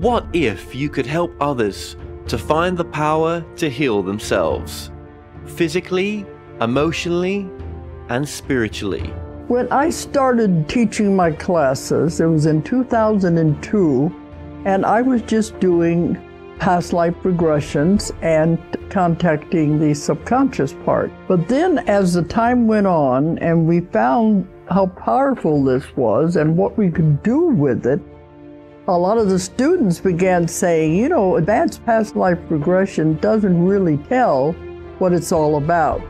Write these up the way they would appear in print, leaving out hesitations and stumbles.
What if you could help others to find the power to heal themselves, physically, emotionally, and spiritually? When I started teaching my classes, it was in 2002, and I was just doing past life regressions and contacting the subconscious part. But then as the time went on and we found how powerful this was and what we could do with it, a lot of the students began saying, you know, advanced past life regression doesn't really tell what it's all about.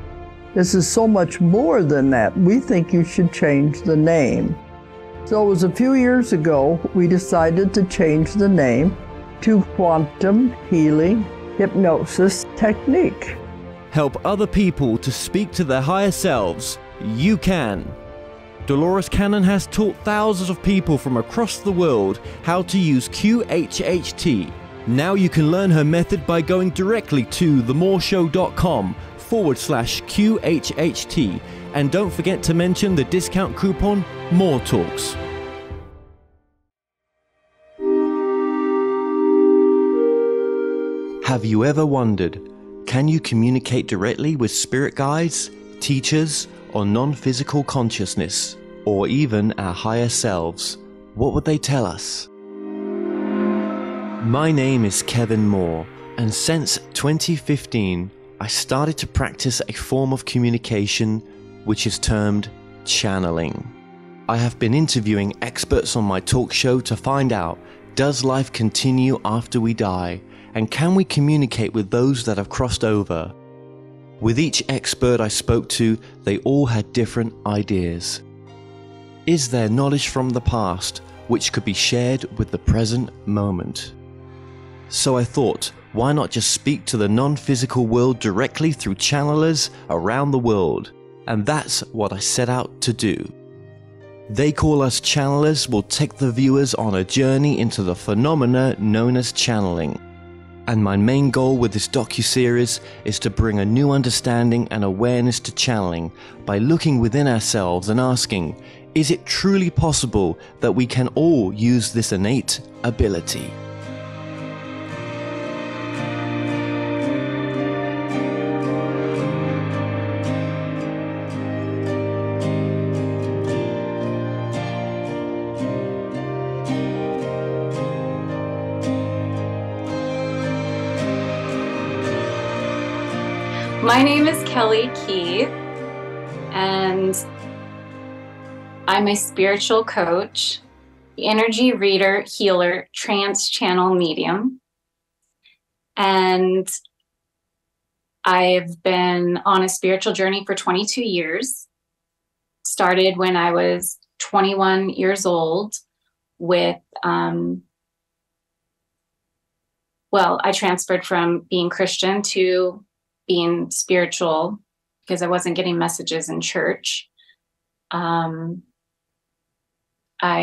This is so much more than that. We think you should change the name. So it was a few years ago, we decided to change the name to Quantum Healing Hypnosis Technique. Help other people to speak to their higher selves. You can. Dolores Cannon has taught thousands of people from across the world how to use QHHT. Now you can learn her method by going directly to themoreshow.com/QHHT. And don't forget to mention the discount coupon MORETALKS. Have you ever wondered, can you communicate directly with spirit guides, teachers, or non-physical consciousness, or even our higher selves? What would they tell us? My name is Kevin Moore, and since 2015, I started to practice a form of communication which is termed channeling. I have been interviewing experts on my talk show to find out, does life continue after we die? And can we communicate with those that have crossed over? With each expert I spoke to, they all had different ideas. Is there knowledge from the past which could be shared with the present moment? So I thought, why not just speak to the non-physical world directly through channelers around the world? And that's what I set out to do. They Call Us Channelers will take the viewers on a journey into the phenomena known as channeling. And my main goal with this docuseries is to bring a new understanding and awareness to channeling by looking within ourselves and asking, is it truly possible that we can all use this innate ability? My name is Kelly Key, and I'm a spiritual coach, energy reader, healer, trance channel medium. And I've been on a spiritual journey for 22 years. Started when I was 21 years old with, I transferred from being Christian to being spiritual because I wasn't getting messages in church. I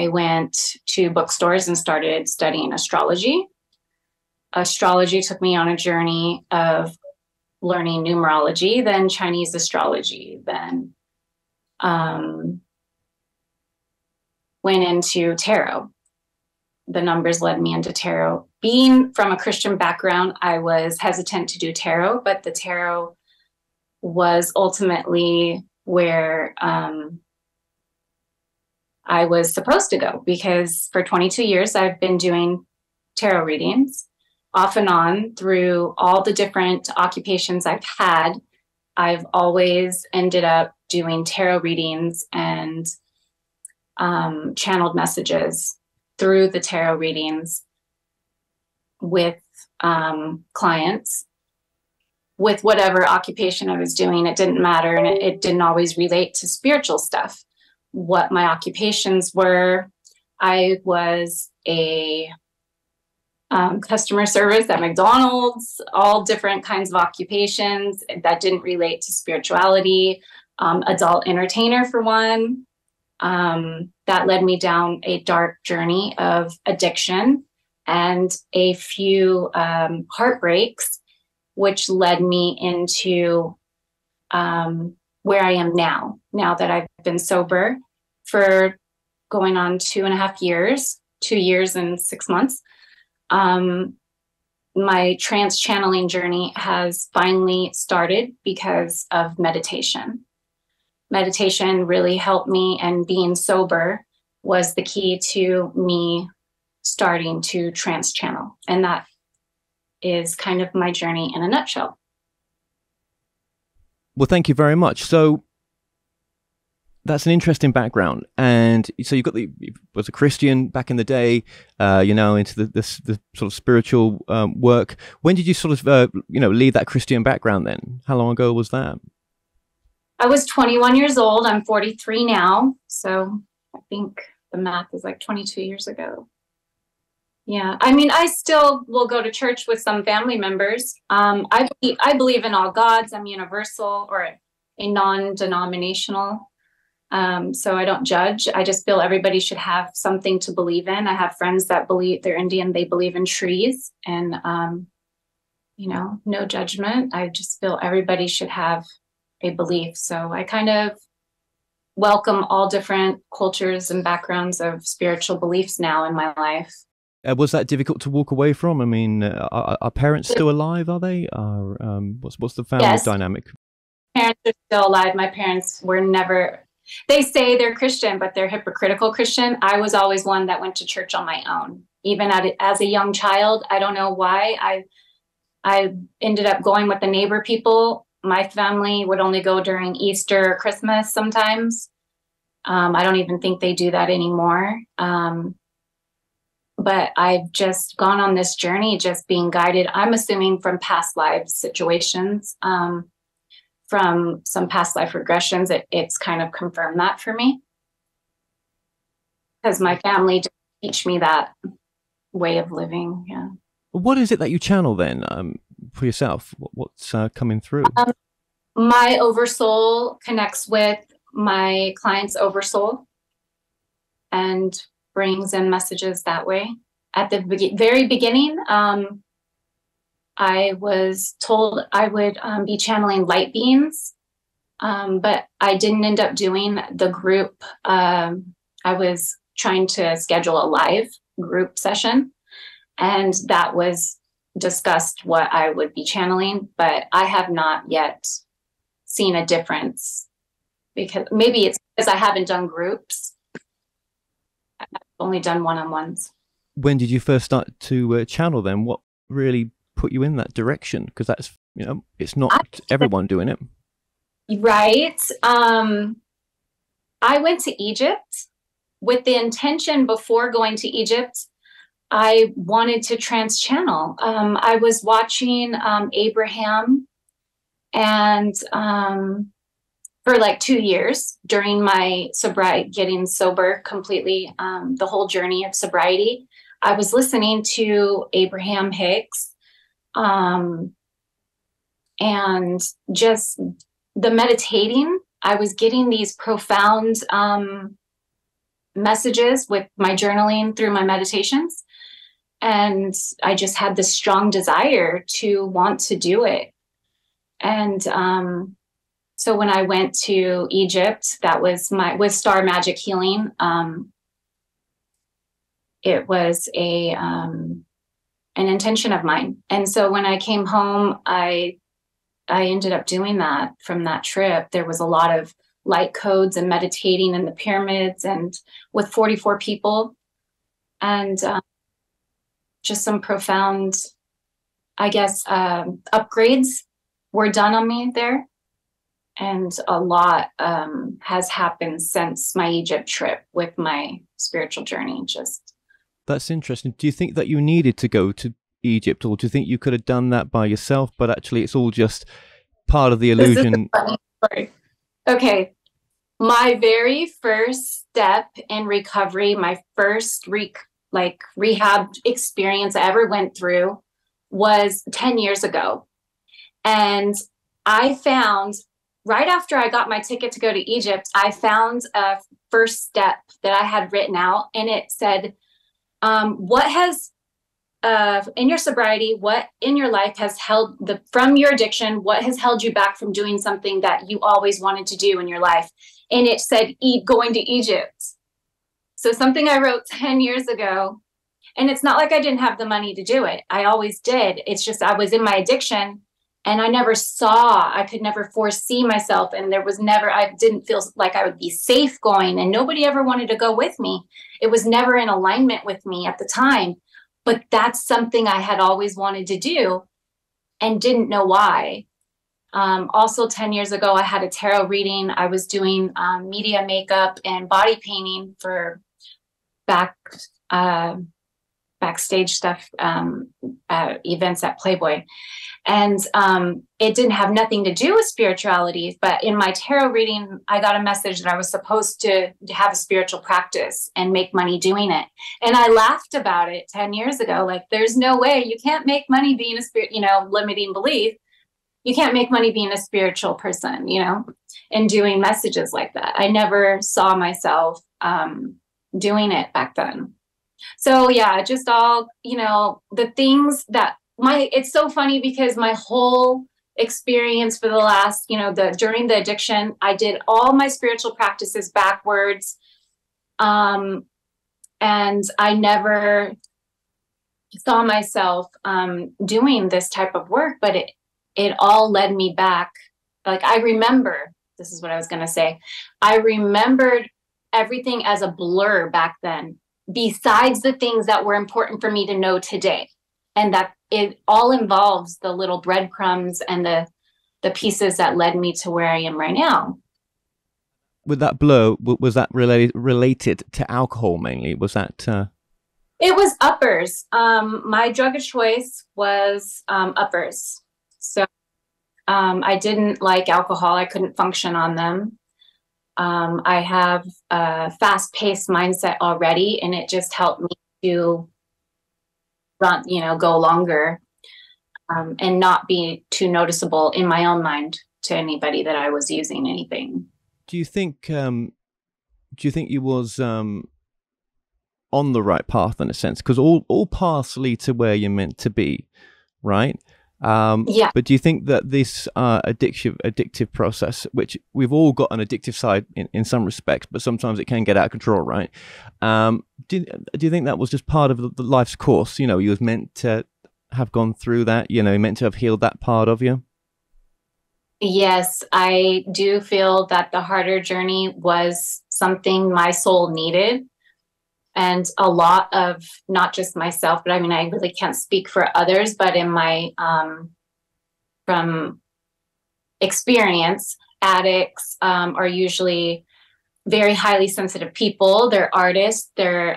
went to bookstores and started studying astrology. Astrology took me on a journey of learning numerology, then Chinese astrology, then went into tarot. The numbers led me into tarot. Being from a Christian background, I was hesitant to do tarot, but the tarot was ultimately where I was supposed to go, because for 22 years, I've been doing tarot readings off and on through all the different occupations I've had. I've always ended up doing tarot readings and channeled messages through the tarot readings with clients. With whatever occupation I was doing, it didn't matter, and it didn't always relate to spiritual stuff. What my occupations were, I was a customer service at McDonald's, all different kinds of occupations that didn't relate to spirituality. Adult entertainer for one. That led me down a dark journey of addiction and a few heartbreaks, which led me into where I am now that I've been sober for going on 2.5 years, 2 years and 6 months. my trance channeling journey has finally started because of meditation. Meditation really helped me, and being sober was the key to me starting to trance channel. And that is kind of my journey in a nutshell. Well, thank you very much. So that's an interesting background. And so you was a Christian back in the day, you're now into the sort of spiritual work. When did you sort of, leave that Christian background then? How long ago was that? I was 21 years old. I'm 43 now. So I think the math is like 22 years ago. Yeah. I mean, I still will go to church with some family members. I believe in all gods. I'm universal, or a non-denominational. So I don't judge. I just feel everybody should have something to believe in. I have friends that believe they're Indian. They believe in trees, and, no judgment. I just feel everybody should have a belief. So I kind of welcome all different cultures and backgrounds of spiritual beliefs now in my life. Was that difficult to walk away from? I mean, are parents still alive? Are they? What's the family dynamic? Parents are still alive. My parents were never. They say they're Christian, but they're hypocritical Christian. I was always one that went to church on my own, even as a young child. I don't know why. I ended up going with the neighbor people. My family would only go during Easter or Christmas sometimes. I don't even think they do that anymore. But I've just gone on this journey, just being guided, I'm assuming, from past life situations, from some past life regressions. It's kind of confirmed that for me, because my family did teach me that way of living. Yeah. What is it that you channel then, for yourself? What's coming through? My oversoul connects with my client's oversoul and brings in messages that way. At the very beginning, I was told I would be channeling light beings, but I didn't end up doing the group. I was trying to schedule a live group session, and that was discussed what I would be channeling, but I have not yet seen a difference, because maybe it's because I haven't done groups. I've only done one-on-ones. When did you first start to channel then? What really put you in that direction? Because that's, it's not everyone doing it. Right. I went to Egypt with the intention, before going to Egypt, I wanted to trance channel. I was watching Abraham, and for like 2 years during my sobriety, getting sober completely, the whole journey of sobriety, I was listening to Abraham Hicks, and just the meditating. I was getting these profound messages with my journaling through my meditations. And I just had this strong desire to want to do it. And so when I went to Egypt, that was with Star Magic Healing. It was an intention of mine. And so when I came home, I ended up doing that from that trip. There was a lot of light codes and meditating in the pyramids, and with 44 people, and just some profound, I guess, upgrades were done on me there. And a lot has happened since my Egypt trip with my spiritual journey. That's interesting. Do you think that you needed to go to Egypt, or do you think you could have done that by yourself, but actually it's all just part of the illusion? This is a funny story. Okay. My very first step in recovery, my first rehab experience I ever went through was 10 years ago. And I found, right after I got my ticket to go to Egypt, I found a first step that I had written out, and it said, what has in your sobriety, what in your life has held from your addiction, what has held you back from doing something that you always wanted to do in your life? And it said, going to Egypt. So something I wrote 10 years ago. And it's not like I didn't have the money to do it. I always did. It's just I was in my addiction and I could never foresee myself. And I didn't feel like I would be safe going, and nobody ever wanted to go with me. It was never in alignment with me at the time. But that's something I had always wanted to do and didn't know why. Also, 10 years ago, I had a tarot reading. I was doing media makeup and body painting for backstage stuff, events at Playboy. And it didn't have nothing to do with spirituality. But in my tarot reading, I got a message that I was supposed to have a spiritual practice and make money doing it. And I laughed about it 10 years ago. Like, there's no way. You can't make money being a spirit, limiting belief. You can't make money being a spiritual person, and doing messages like that. I never saw myself doing it back then. So yeah, just all, the things that it's so funny because my whole experience for the last, during the addiction, I did all my spiritual practices backwards. And I never saw myself doing this type of work, but it all led me back. Like, I remember, this is what I was going to say. I remembered everything as a blur back then, besides the things that were important for me to know today. And that it all involves the little breadcrumbs and the pieces that led me to where I am right now. With that blur, was that related to alcohol mainly? Was that... It was uppers. My drug of choice was uppers. So I didn't like alcohol. I couldn't function on them. I have a fast-paced mindset already, and it just helped me to run, go longer, and not be too noticeable in my own mind to anybody that I was using anything. Do you think you was on the right path in a sense? Because all paths lead to where you're meant to be, right? Yeah. But do you think that this addictive process, which we've all got an addictive side in some respects, but sometimes it can get out of control, right? Do you think that was just part of the life's course? You was meant to have gone through that, meant to have healed that part of you? Yes, I do feel that the harder journey was something my soul needed. And a lot of, not just myself, but I really can't speak for others, but in my, from experience, addicts are usually very highly sensitive people. They're artists, they're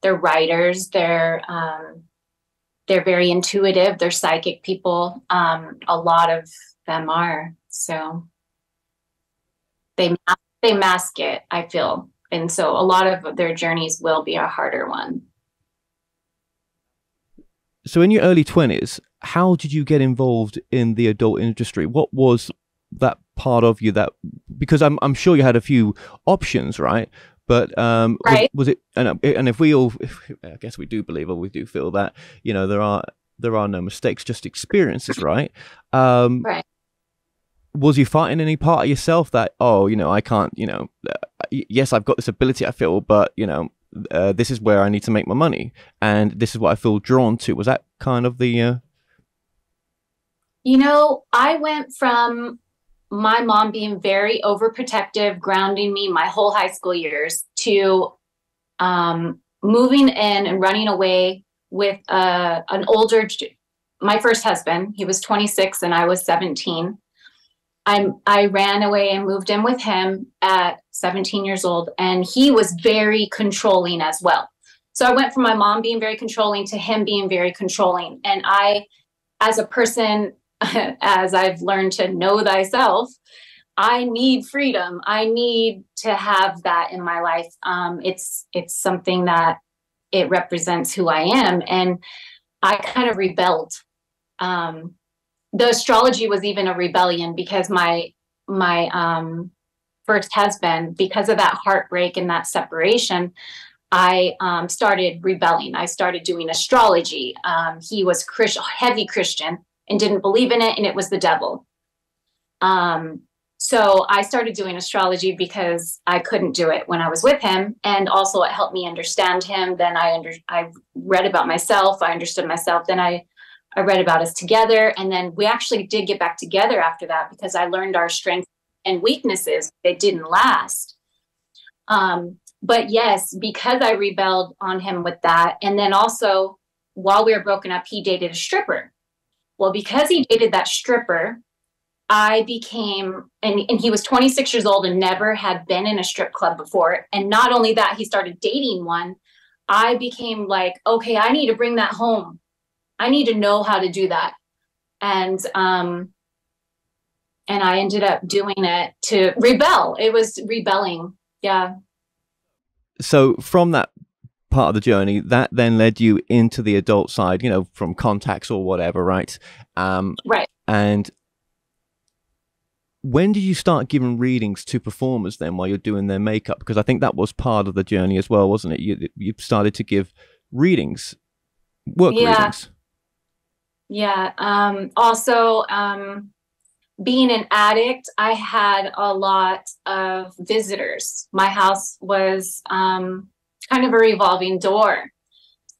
writers, they're very intuitive, they're psychic people. A lot of them are, so they mask it, I feel. And so a lot of their journeys will be a harder one. So in your early 20s, how did you get involved in the adult industry? What was that part of you that, because I'm sure you had a few options, right? But right. was it, and if I guess we do believe, or we do feel that, there are no mistakes, just experiences, right? Right. Was you fighting any part of yourself that, I can't, yes, I've got this ability, I feel, but, this is where I need to make my money, and this is what I feel drawn to. Was that kind of the... I went from my mom being very overprotective, grounding me my whole high school years, to moving in and running away with my first husband. He was 26 and I was 17. I ran away and moved in with him at 17 years old, and he was very controlling as well. So I went from my mom being very controlling to him being very controlling. And I, as a person, as I've learned to know thyself, I need freedom. I need to have that in my life. It's something that it represents who I am. And I kind of rebelled. The astrology was even a rebellion, because my first husband, because of that heartbreak and that separation, I started rebelling. I started doing astrology. He was heavy Christian and didn't believe in it, and it was the devil. So I started doing astrology because I couldn't do it when I was with him. And also it helped me understand him. Then I read about myself. I understood myself. Then I read about us together. And then we actually did get back together after that because I learned our strengths and weaknesses. They didn't last. But yes, because I rebelled on him with that. And then also while we were broken up, he dated a stripper. Well, because he dated that stripper, I became, and he was 26 years old and never had been in a strip club before. And not only that, he started dating one. I became like, okay, I need to bring that home. I need to know how to do that. And I ended up doing it to rebel. It was rebelling. Yeah. So from that part of the journey, that then led you into the adult side, you know, from contacts or whatever, right? Right. And when did you start giving readings to performers then while you're doing their makeup? Because I think that was part of the journey as well, wasn't it? You started to give readings, work readings. Yeah. Also, being an addict, I had a lot of visitors. My house was kind of a revolving door.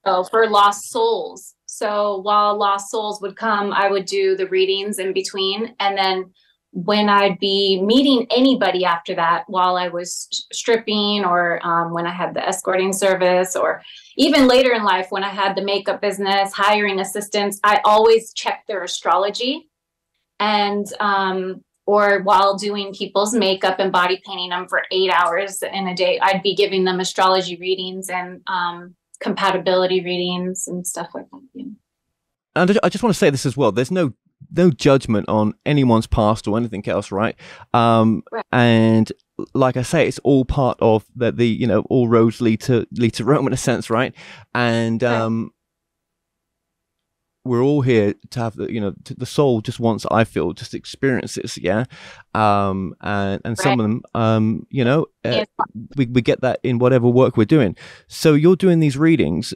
So for lost souls. So while lost souls would come, I would do the readings in between. And then when I'd be meeting anybody after that, while I was stripping or when I had the escorting service, or even later in life when I had the makeup business, hiring assistants, I always checked their astrology. And or while doing people's makeup and body painting them for 8 hours in a day, I'd be giving them astrology readings and compatibility readings and stuff like that. Yeah. And I just want to say this as well. There's no judgment on anyone's past or anything else, right? Right. And like I say, it's all part of the you know, all roads lead to Rome in a sense, right? And right. We're all here to have the, you know, the soul just wants, I feel, just experiences, yeah. And right. Some of them, you know, we get that in whatever work we're doing. So you're doing these readings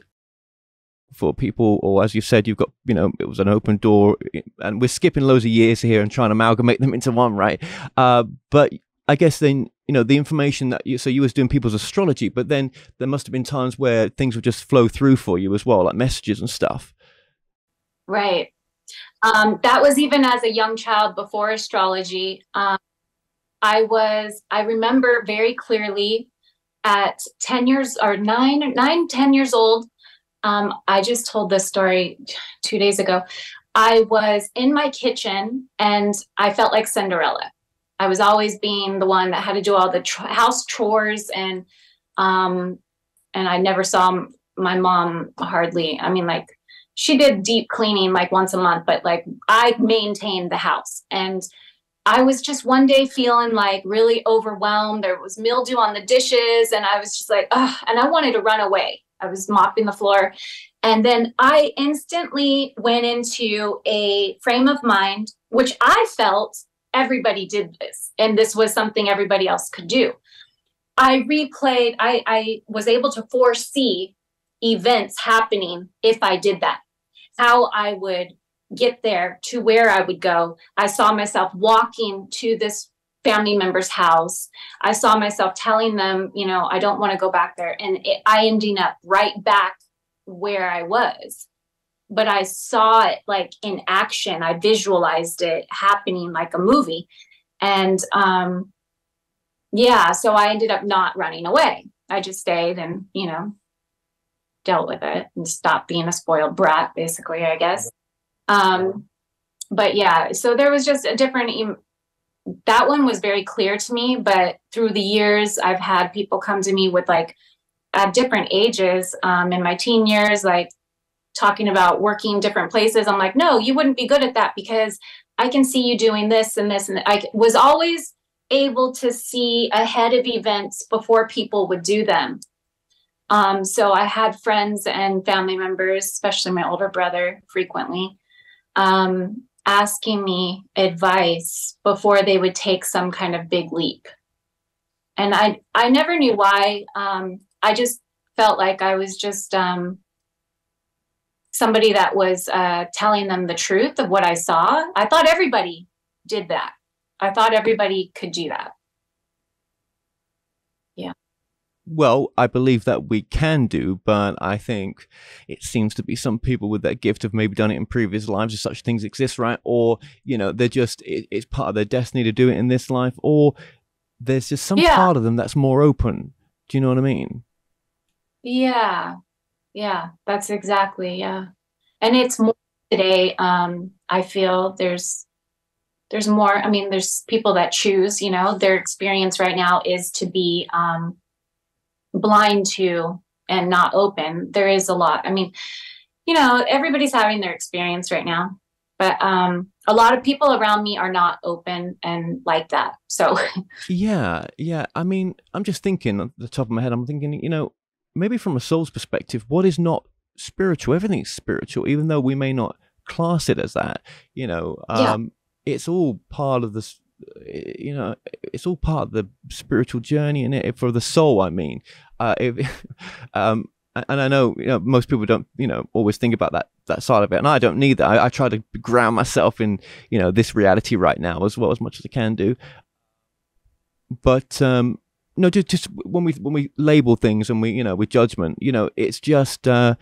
for people, or as you said, you've got, you know, it was an open door, and we're skipping loads of years here and trying to amalgamate them into one, right? But I guess then, you know, the information that so you was doing people's astrology, but then there must have been times where things would just flow through for you as well, like messages and stuff. Right. That was even as a young child before astrology. I remember very clearly at 10 years or 10 years old. I just told this story 2 days ago. I was in my kitchen and I felt like Cinderella. I was always being the one that had to do all the house chores, and I never saw my mom hardly. I mean, like, she did deep cleaning like once a month, but like I maintained the house. And I was just one day feeling like really overwhelmed. There was mildew on the dishes and I was just like, ugh, and I wanted to run away. I was mopping the floor. And then I instantly went into a frame of mind, which I felt everybody did this. And this was something everybody else could do. I replayed, I was able to foresee events happening if I did that. How I would get there to where I would go. I saw myself walking to this family member's house. I saw myself telling them, you know, I don't want to go back there. And I ending up right back where I was. But I saw it like in action. I visualized it happening like a movie. And yeah, so I ended up not running away. I just stayed and, you know, dealt with it and stopped being a spoiled brat, basically, I guess. But yeah, so there was just a different, that one was very clear to me, but through the years, I've had people come to me with like at different ages, in my teen years, like talking about working different places. I'm like, no, you wouldn't be good at that because I can see you doing this and this. And I was always able to see ahead of events before people would do them. So I had friends and family members, especially my older brother, frequently asking me advice before they would take some kind of big leap. And I never knew why. I just felt like I was just somebody that was telling them the truth of what I saw. I thought everybody did that. I thought everybody could do that. Yeah. Well, I believe that we can do, but I think it seems to be some people with that gift have maybe done it in previous lives, if such things exist, right? Or, you know, they're just, it's part of their destiny to do it in this life, or there's just some part of them that's more open. Do you know what I mean? Yeah. Yeah, that's exactly, yeah. And it's more today, I feel there's more, I mean, there's people that choose, you know, their experience right now is to be blind to and not open. There is a lot. I mean, you know, everybody's having their experience right now, but a lot of people around me are not open and like that. So yeah. I mean, I'm just thinking at the top of my head, I'm thinking, you know, maybe from a soul's perspective, what is not spiritual? Everything's spiritual, even though we may not class it as that. You know, it's all part of this. You know, it's all part of the spiritual journey, in it for the soul. I mean, and I know, you know, most people don't, you know, always think about that side of it, and I don't need that. I try to ground myself in, you know, this reality right now as well, as much as I can do. But no, just when we label things and we, you know, with judgment, you know, it's just I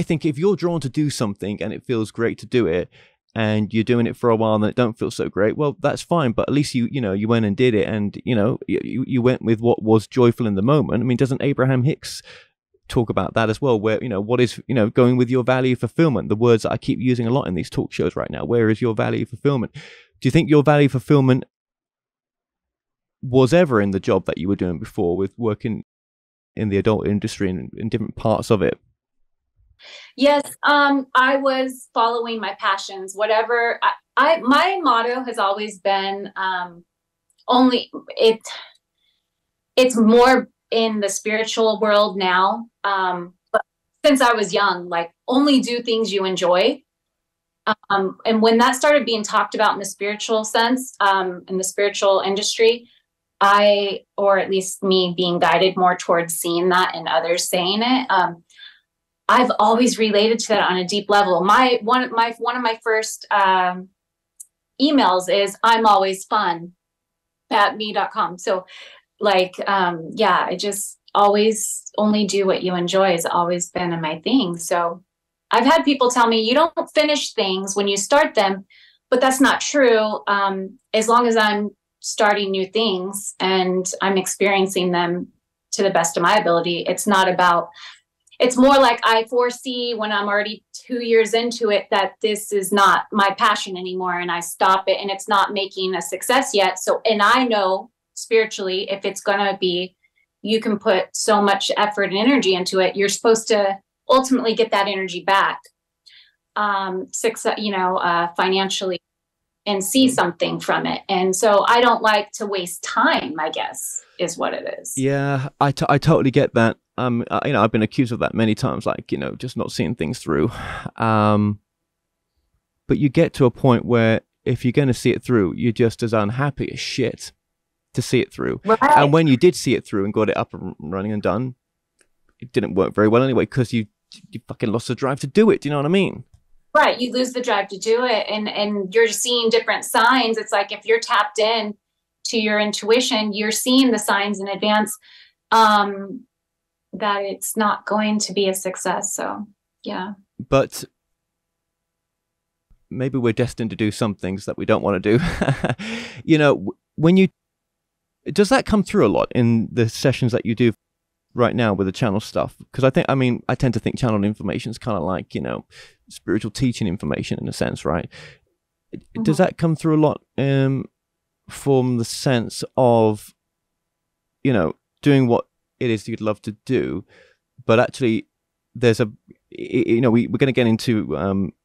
think if you're drawn to do something and it feels great to do it, and you're doing it for a while and it don't feel so great, well, that's fine. But at least you know, you went and did it, and you know, you went with what was joyful in the moment. I mean, doesn't Abraham Hicks talk about that as well? Where, you know, what is, you know, going with your value fulfillment? The words that I keep using a lot in these talk shows right now. Where is your value fulfillment? Do you think your value fulfillment was ever in the job that you were doing before, with working in the adult industry and in different parts of it? Yes, I was following my passions. Whatever my motto has always been, it's more in the spiritual world now. But since I was young, like, only do things you enjoy. And when that started being talked about in the spiritual sense, in the spiritual industry, or at least me being guided more towards seeing that and others saying it, I've always related to that on a deep level. One of my first emails is, "I'm always fun" at me.com. So like, I just always only do what you enjoy has always been my thing. So I've had people tell me, you don't finish things when you start them, but that's not true. As long as I'm starting new things and I'm experiencing them to the best of my ability, it's more like I foresee when I'm already 2 years into it that this is not my passion anymore, and I stop it and it's not making a success yet. So, and I know spiritually, if it's going to be, you can put so much effort and energy into it, you're supposed to ultimately get that energy back, financially, and see something from it. And so I don't like to waste time, I guess, is what it is. Yeah, I totally get that. You know, I've been accused of that many times, like, you know, just not seeing things through. But you get to a point where if you're going to see it through, you're just as unhappy as shit to see it through. Right. And when you did see it through and got it up and running and done, it didn't work very well anyway, because you fucking lost the drive to do it. Do you know what I mean? Right. You lose the drive to do it, and you're seeing different signs. It's like, if you're tapped in to your intuition, you're seeing the signs in advance that it's not going to be a success. So, yeah. But maybe we're destined to do some things that we don't want to do. You know, does that come through a lot in the sessions that you do right now with the channel stuff? Because I tend to think channel information is kind of like, you know, spiritual teaching information in a sense, right? Mm-hmm. Does that come through a lot from the sense of, you know, doing what it is you'd love to do, but actually there's we're going to get into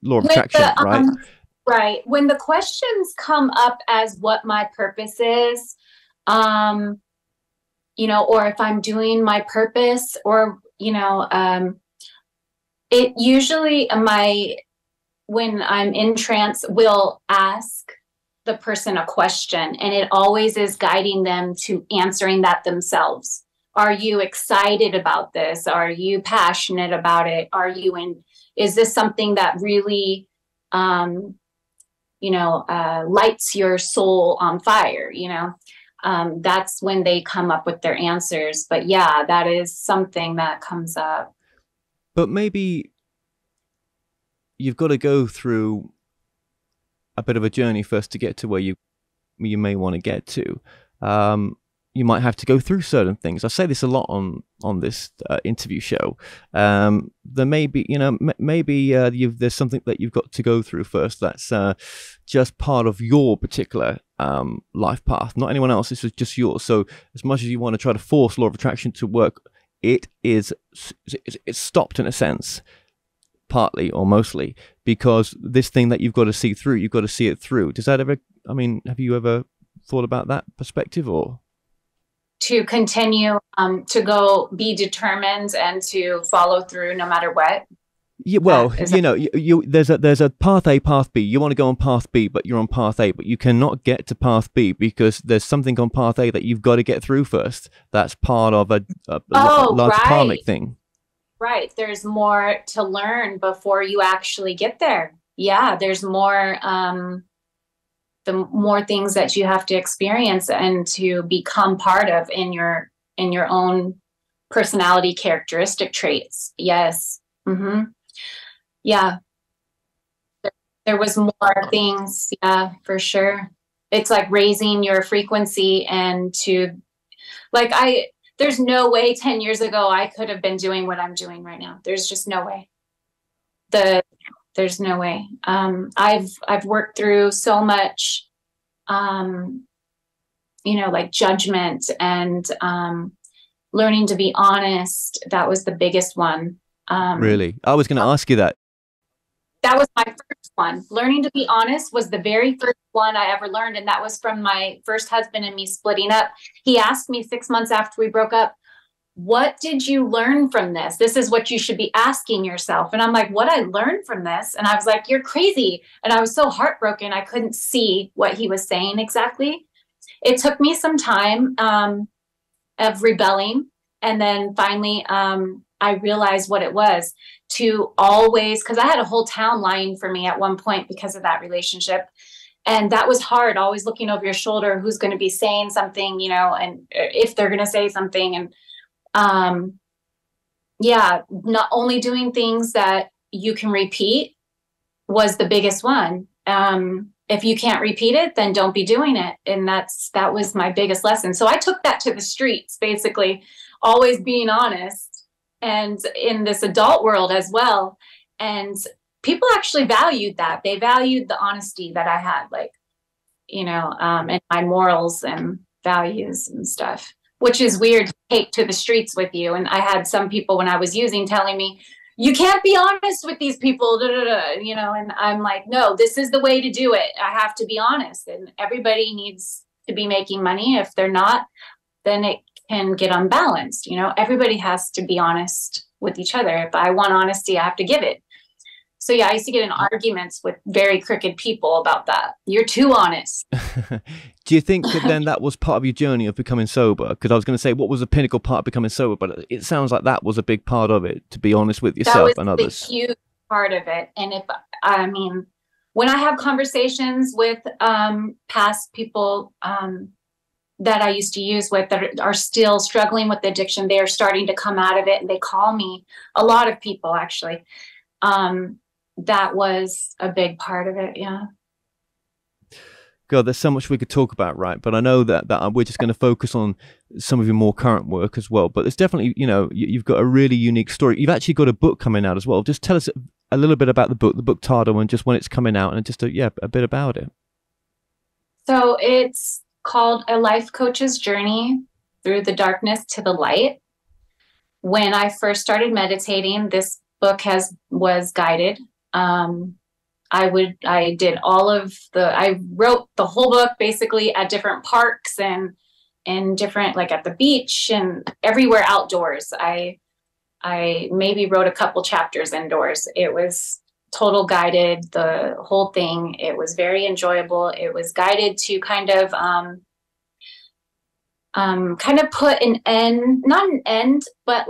law of attraction, right? Right. When the questions come up as what my purpose is, you know, or if I'm doing my purpose, or, you know, it usually, when I'm in trance, will ask the person a question, and it always is guiding them to answering that themselves. Are you excited about this? Are you passionate about it? Is this something that really lights your soul on fire, that's when they come up with their answers. But yeah, that is something that comes up. But maybe you've got to go through a bit of a journey first to get to where you may want to get to. You might have to go through certain things. I say this a lot on this interview show. There may be, there's something that you've got to go through first. That's just part of your particular life path, not anyone else. This is just yours. So as much as you want to try to force law of attraction to work, it's stopped in a sense, partly or mostly, because this thing that you've got to see through, you've got to see it through. Does that ever? I mean, have you ever thought about that perspective, or? To continue to go be determined and to follow through no matter what. Yeah, well, there's a path A, path B. You want to go on path B, but you're on path A, but you cannot get to path B because there's something on path A that you've got to get through first. That's part of a large karmic thing. Right. There's more to learn before you actually get there. Yeah, there's more the more things that you have to experience and to become part of in your own personality characteristic traits. Yes. Mm-hmm. Yeah. There was more things. Yeah, for sure. It's like raising your frequency and there's no way 10 years ago I could have been doing what I'm doing right now. There's just no way. There's no way. I've worked through so much, like judgment and learning to be honest. That was the biggest one. Really? I was going to ask you that. That was my first one. Learning to be honest was the very first one I ever learned. And that was from my first husband and me splitting up. He asked me 6 months after we broke up, what did you learn from this? This is what you should be asking yourself. And I'm like, what I learned from this? And I was like, you're crazy. And I was so heartbroken. I couldn't see what he was saying exactly. It took me some time of rebelling. And then finally, I realized what it was to always, because I had a whole town lying for me at one point because of that relationship. And that was hard, always looking over your shoulder, who's going to be saying something, and if they're going to say something. And not only doing things that you can repeat was the biggest one. If you can't repeat it, then don't be doing it. And that was my biggest lesson. So I took that to the streets, basically, always being honest, and in this adult world as well. And people actually valued that. They valued the honesty that I had, and my morals and values and stuff, which is weird to take to the streets with you. And I had some people when I was using telling me, you can't be honest with these people, and I'm like, no, this is the way to do it. I have to be honest, and everybody needs to be making money. If they're not, then it can get unbalanced. Everybody has to be honest with each other. If I want honesty, I have to give it. So yeah, I used to get in arguments with very crooked people about that. You're too honest. Do you think that then that was part of your journey of becoming sober? Because I was going to say, what was the pinnacle part of becoming sober? But it sounds like that was a big part of it, to be honest with yourself and others. That was a huge part of it. And when I have conversations with past people that I used to use with that are still struggling with addiction, they are starting to come out of it, and they call me. A lot of people, actually. That was a big part of it. Yeah. God, there's so much we could talk about, right? But I know that we're just going to focus on some of your more current work as well. But it's definitely, you've got a really unique story. You've actually got a book coming out as well. Just tell us a little bit about the book Tardo, and just when it's coming out, and just a bit about it. So it's called A Life Coach's Journey Through the Darkness to the Light. When I first started meditating, this book was guided. I wrote the whole book basically at different parks and different, like at the beach and everywhere outdoors. I maybe wrote a couple chapters indoors. It was total guided, the whole thing. It was very enjoyable. It was guided to kind of put an end, not an end, but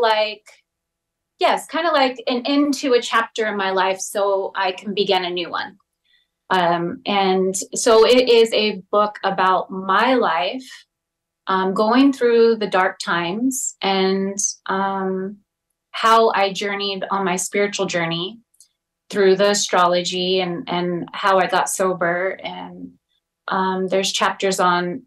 kind of like an end to a chapter in my life so I can begin a new one. And so it is a book about my life, going through the dark times, and how I journeyed on my spiritual journey through the astrology, and how I got sober. And there's chapters on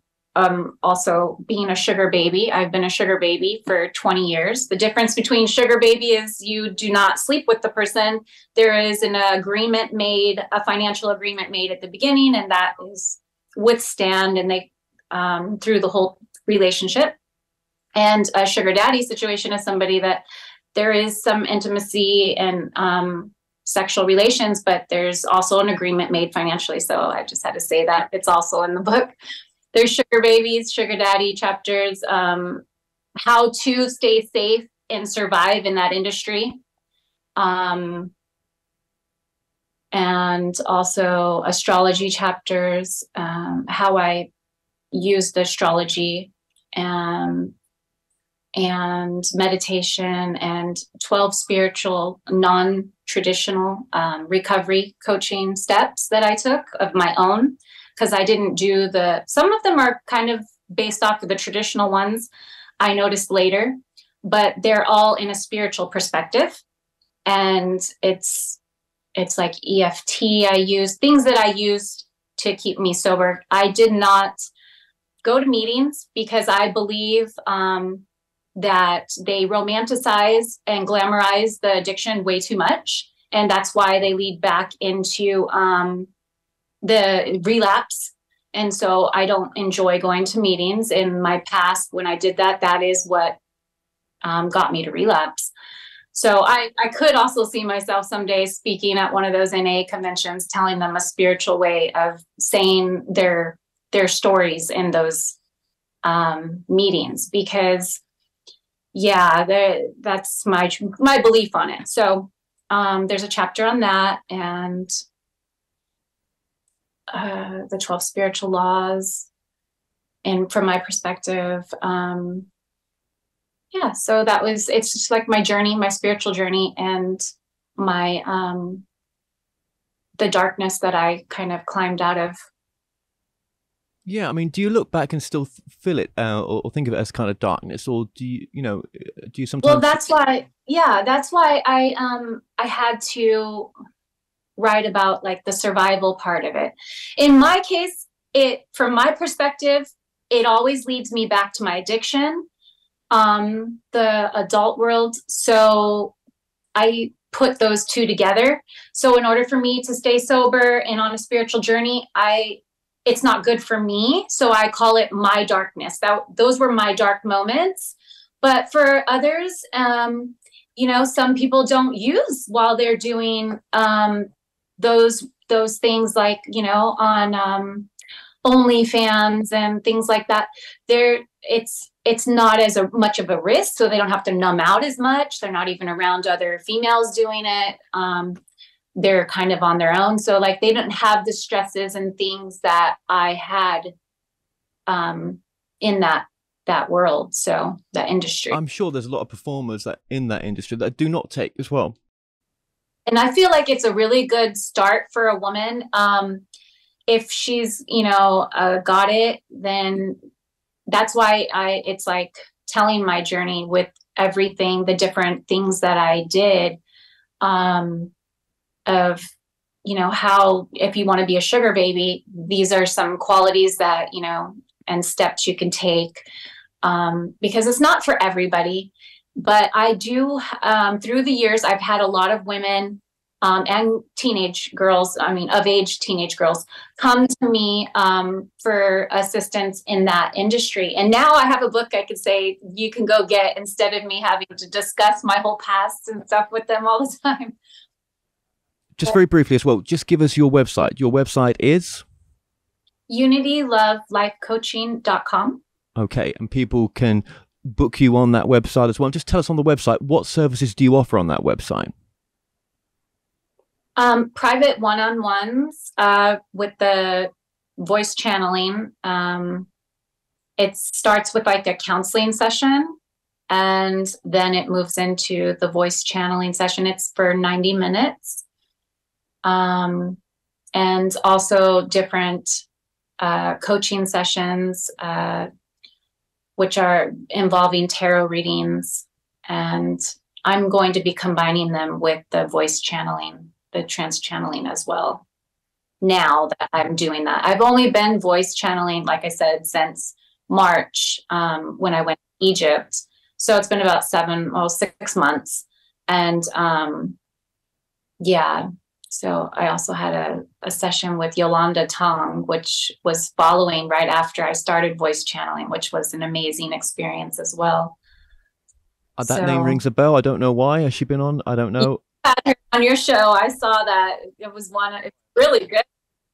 also being a sugar baby. I've been a sugar baby for 20 years. The difference between sugar baby is you do not sleep with the person. There is an agreement made, a financial agreement made at the beginning, and that is withstand, and they through the whole relationship. And a sugar daddy situation is somebody that there is some intimacy and sexual relations, but there's also an agreement made financially. So I just had to say that it's also in the book. There's sugar babies, sugar daddy chapters, how to stay safe and survive in that industry. And also astrology chapters, how I used astrology and meditation, and 12 spiritual, non-traditional recovery coaching steps that I took of my own. Because I didn't do some of them are kind of based off of the traditional ones I noticed later, but they're all in a spiritual perspective. And it's like EFT I used, things that I used to keep me sober. I did not go to meetings because I believe that they romanticize and glamorize the addiction way too much. And that's why they lead back into the relapse. And so I don't enjoy going to meetings. In my past, when I did that, that is what got me to relapse. So I could also see myself someday speaking at one of those NA conventions, telling them a spiritual way of saying their stories in those meetings, because that's my belief on it. So there's a chapter on that, and the 12 spiritual laws. And from my perspective, so it's just like my journey, my spiritual journey, and my, the darkness that I kind of climbed out of. Yeah, I mean, do you look back and still feel it, or think of it as kind of darkness, or do you sometimes? Well, that's why I had to write about like the survival part of it. In my case, from my perspective, it always leads me back to my addiction, the adult world. So I put those two together. So in order for me to stay sober and on a spiritual journey, it's not good for me. So I call it my darkness. Those were my dark moments. But for others, some people don't use while they're doing those things, like, on OnlyFans and things like that. It's not as much of a risk, so they don't have to numb out as much. They're not even around other females doing it. They're kind of on their own. So like they don't have the stresses and things that I had in that world. So that industry. I'm sure there's a lot of performers in that industry that do not take as well. And I feel like it's a really good start for a woman. If she's, got it, then that's why it's like telling my journey with everything, the different things that I did, of, how, if you want to be a sugar baby, these are some qualities that, and steps you can take, because it's not for everybody. But I do, through the years, I've had a lot of women and teenage girls, of age teenage girls, come to me for assistance in that industry. And now I have a book I could say you can go get, instead of me having to discuss my whole past and stuff with them all the time. Just very briefly as well, just give us your website. Your website is? UnityLoveLifeCoaching.com. Okay, and people can book you on that website as well. Just tell us on the website, what services do you offer on that website? Private one-on-ones with the voice channeling. It starts with like a counseling session, and then it moves into the voice channeling session. It's for 90 minutes. and also different coaching sessions, which are involving tarot readings. And I'm going to be combining them with the voice channeling, the trance channeling as well. Now that I'm doing that, I've only been voice channeling, like I said, since March, when I went to Egypt. So it's been about 6 months. And yeah, so I also had a session with Yolanda Tong, which was following right after I started voice channeling, which was an amazing experience as well. That name rings a bell. I don't know why. Has she been on? I don't know. You had her on your show. I saw that. It was it's really good.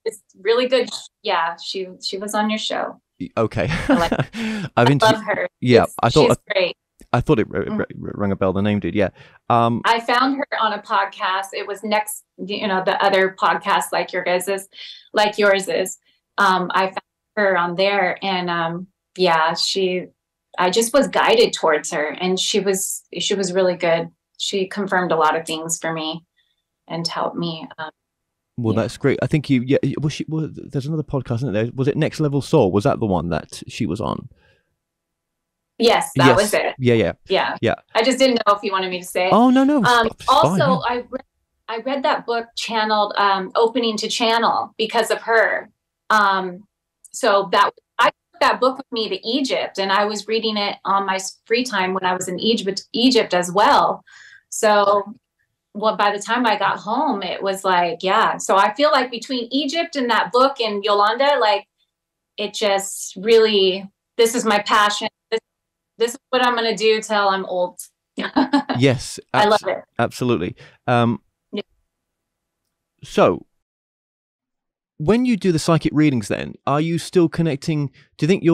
It's really good. Yeah, she was on your show. Okay. I love her. Yeah, she's great. I thought it rang a bell. The name did. Yeah. I found her on a podcast. It was next, the other podcast like your guys's, like yours is. I found her on there, and yeah, I just was guided towards her, and she was really good. She confirmed a lot of things for me and helped me. Well, yeah. That's great. I think there's another podcast, isn't there? Was it Next Level Soul? Was that the one that she was on? Yes, that was it. Yeah. I just didn't know if you wanted me to say it. Oh, no. Also, fine, yeah. I read that book channeled, Opening to Channel, because of her. So I took that book with me to Egypt, and I was reading it on my free time when I was in Egypt as well. So by the time I got home, it was like, yeah. So I feel like between Egypt and that book and Yolanda, like, it just really, this is my passion. This is what I'm going to do till I'm old. Yes. I love it. Absolutely. Yeah. So when you do the psychic readings, then are you still connecting? Do you think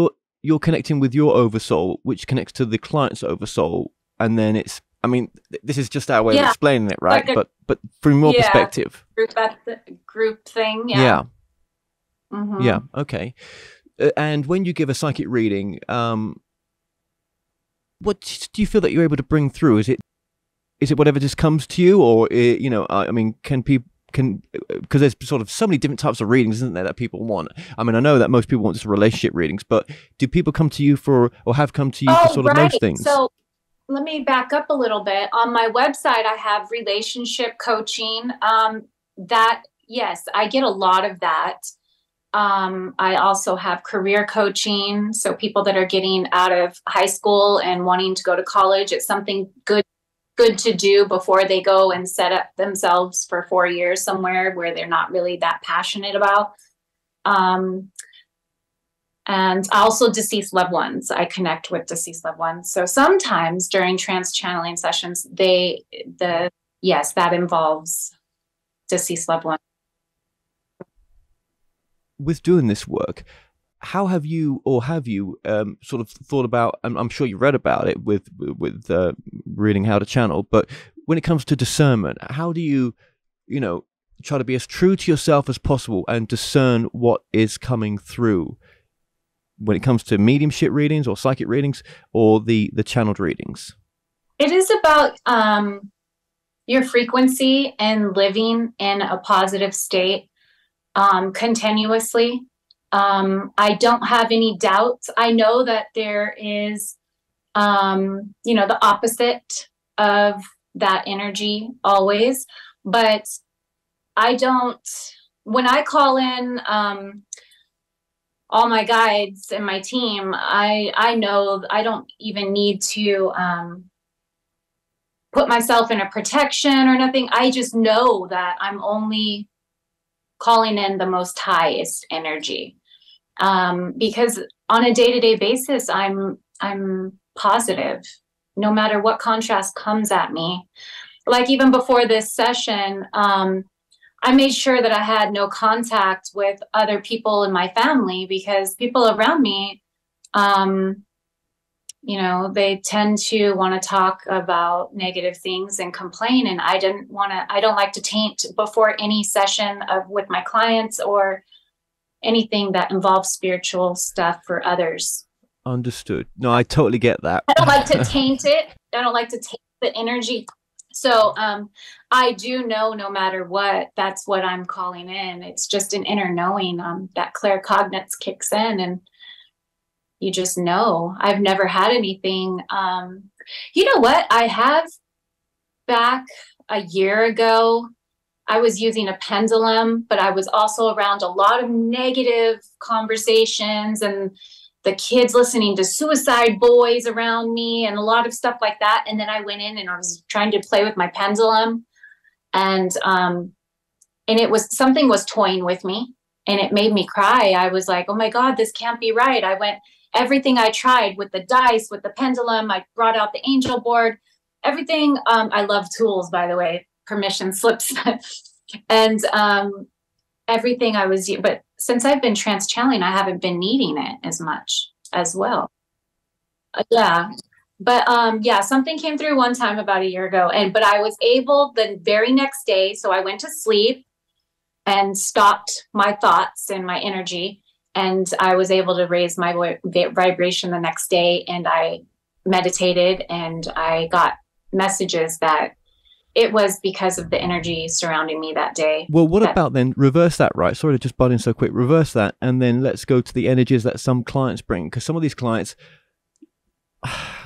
you're connecting with your oversoul, which connects to the client's oversoul? And then it's, I mean, this is just our way of explaining it, right? Like but from your perspective. Group thing. Yeah. Yeah. Mm-hmm. Yeah. Okay. And when you give a psychic reading, what do you feel that you're able to bring through? Is it whatever just comes to you, or I mean, because there's sort of so many different types of readings, isn't there, that people want? I mean, I know that most people want just relationship readings, but do people come to you for, or have come to you for sort of most things? So let me back up a little bit. On my website, I have relationship coaching. Yes, I get a lot of that. I also have career coaching. So people that are getting out of high school and wanting to go to college, it's something good to do before they go and set up themselves for 4 years somewhere where they're not really that passionate about. And also deceased loved ones. I connect with deceased loved ones. So sometimes during trance channeling sessions, that involves deceased loved ones. With doing this work, how have you sort of thought about, and I'm sure you read about it with reading how to channel, but when it comes to discernment, how do you try to be as true to yourself as possible and discern what is coming through when it comes to mediumship readings or psychic readings or the channeled readings? It is about your frequency and living in a positive state continuously. I don't have any doubts. I know that there is, the opposite of that energy always, but when I call in all my guides and my team, I know I don't even need to put myself in a protection or nothing. I just know that I'm only calling in the most highest energy. Because on a day-to-day basis, I'm positive, no matter what contrast comes at me. Like even before this session, I made sure that I had no contact with other people in my family, because people around me, they tend to want to talk about negative things and complain. And I don't like to taint before any session with my clients or anything that involves spiritual stuff for others. Understood. No, I totally get that. I don't like to taint it. I don't like to taint the energy. So I do know no matter what, that's what I'm calling in. It's just an inner knowing, that claircognizance kicks in and you just know. I've never had anything. You know what? I have back a year ago, I was using a pendulum, but I was also around a lot of negative conversations and the kids listening to Suicide Boys around me and a lot of stuff like that. And then I went in and I was trying to play with my pendulum, and it was, something was toying with me and it made me cry. I was like, oh my God, this can't be right. I went, everything I tried with the dice, with the pendulum, I brought out the angel board, everything. I love tools, by the way, permission slips. And everything I was, but since I've been trance channeling, I haven't been needing it as much as well. Yeah. But yeah, something came through one time about a year ago, but I was able the very next day. So I went to sleep and stopped my thoughts and my energy, and I was able to raise my vibration the next day, and I meditated and I got messages that it was because of the energy surrounding me that day. Well, what about then reverse that, right? Sorry to just butt in so quick. Reverse that, and then let's go to the energies that some clients bring, because some of these clients,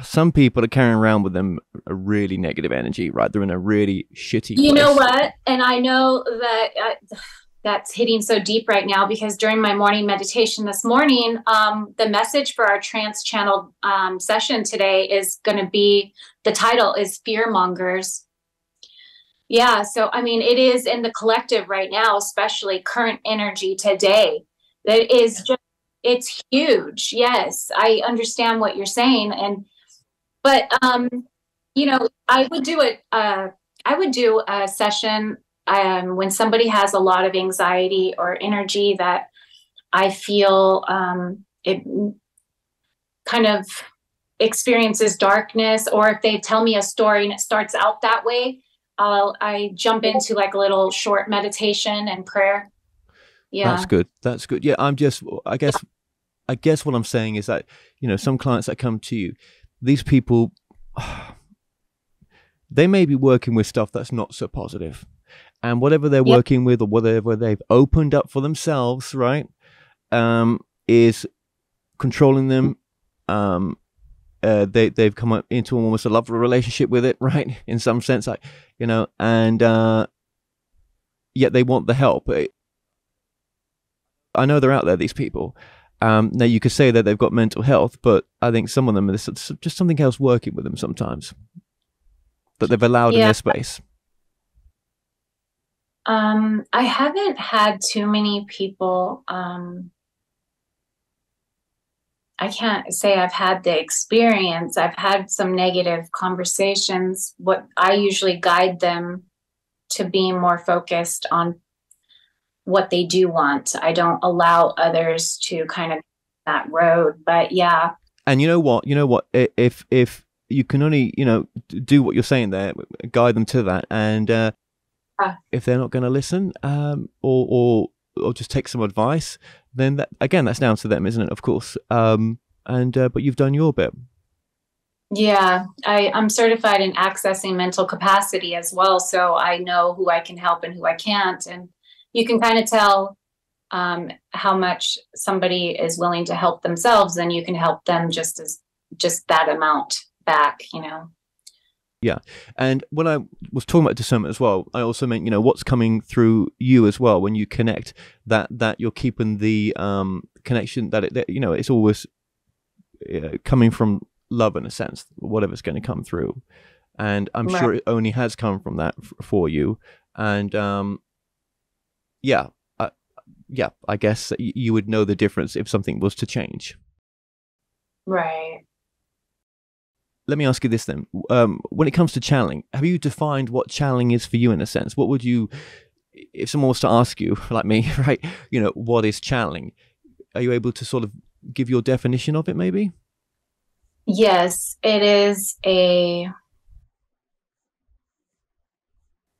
some people are carrying around with them a really negative energy, right? They're in a really shitty place. You know what? And I know that that's hitting so deep right now, because during my morning meditation this morning, the message for our trance channel session today is going to be, the title is Fear Mongers. Yeah. So, I mean, it is in the collective right now, especially current energy today. That is just, it's huge. Yes. I understand what you're saying. But you know, I would do it. I would do a session when somebody has a lot of anxiety or energy that I feel it kind of experiences darkness, or if they tell me a story and it starts out that way, I jump into like a little short meditation and prayer. Yeah. That's good. That's good. Yeah. I guess what I'm saying is that, you know, some clients that come to you, these people, they may be working with stuff that's not so positive, and whatever they're working with, or whatever they've opened up for themselves, right, is controlling them. They've come up into almost a love relationship with it, right? In some sense, like, you know, and yet they want the help. I know they're out there, these people. Now you could say that they've got mental health, but I think some of them, there's just something else working with them sometimes that they've allowed in their space. I haven't had too many people. I can't say I've had the experience. I've had some negative conversations. What I usually guide them to being more focused on what they do want. I don't allow others to kind of that road, but yeah. And you know what, if you can only, you know, do what you're saying there, guide them to that. And if they're not going to listen, or just take some advice, then that, again, that's down to them, isn't it? Of course. But you've done your bit. Yeah, I'm certified in accessing mental capacity as well. So I know who I can help and who I can't. And you can kind of tell how much somebody is willing to help themselves, and you can help them just that amount back, you know. Yeah. And when I was talking about discernment as well, I also meant, you know, what's coming through you as well when you connect, that you're keeping the connection, that you know, it's always coming from love, in a sense, whatever's going to come through. And I'm sure it only has come from that for you. And I guess you would know the difference if something was to change. Right. Let me ask you this then. When it comes to channeling, have you defined what channeling is for you, in a sense? What would you, if someone was to ask you, like me, right, you know, what is channeling? Are you able to sort of give your definition of it, maybe? Yes, it is a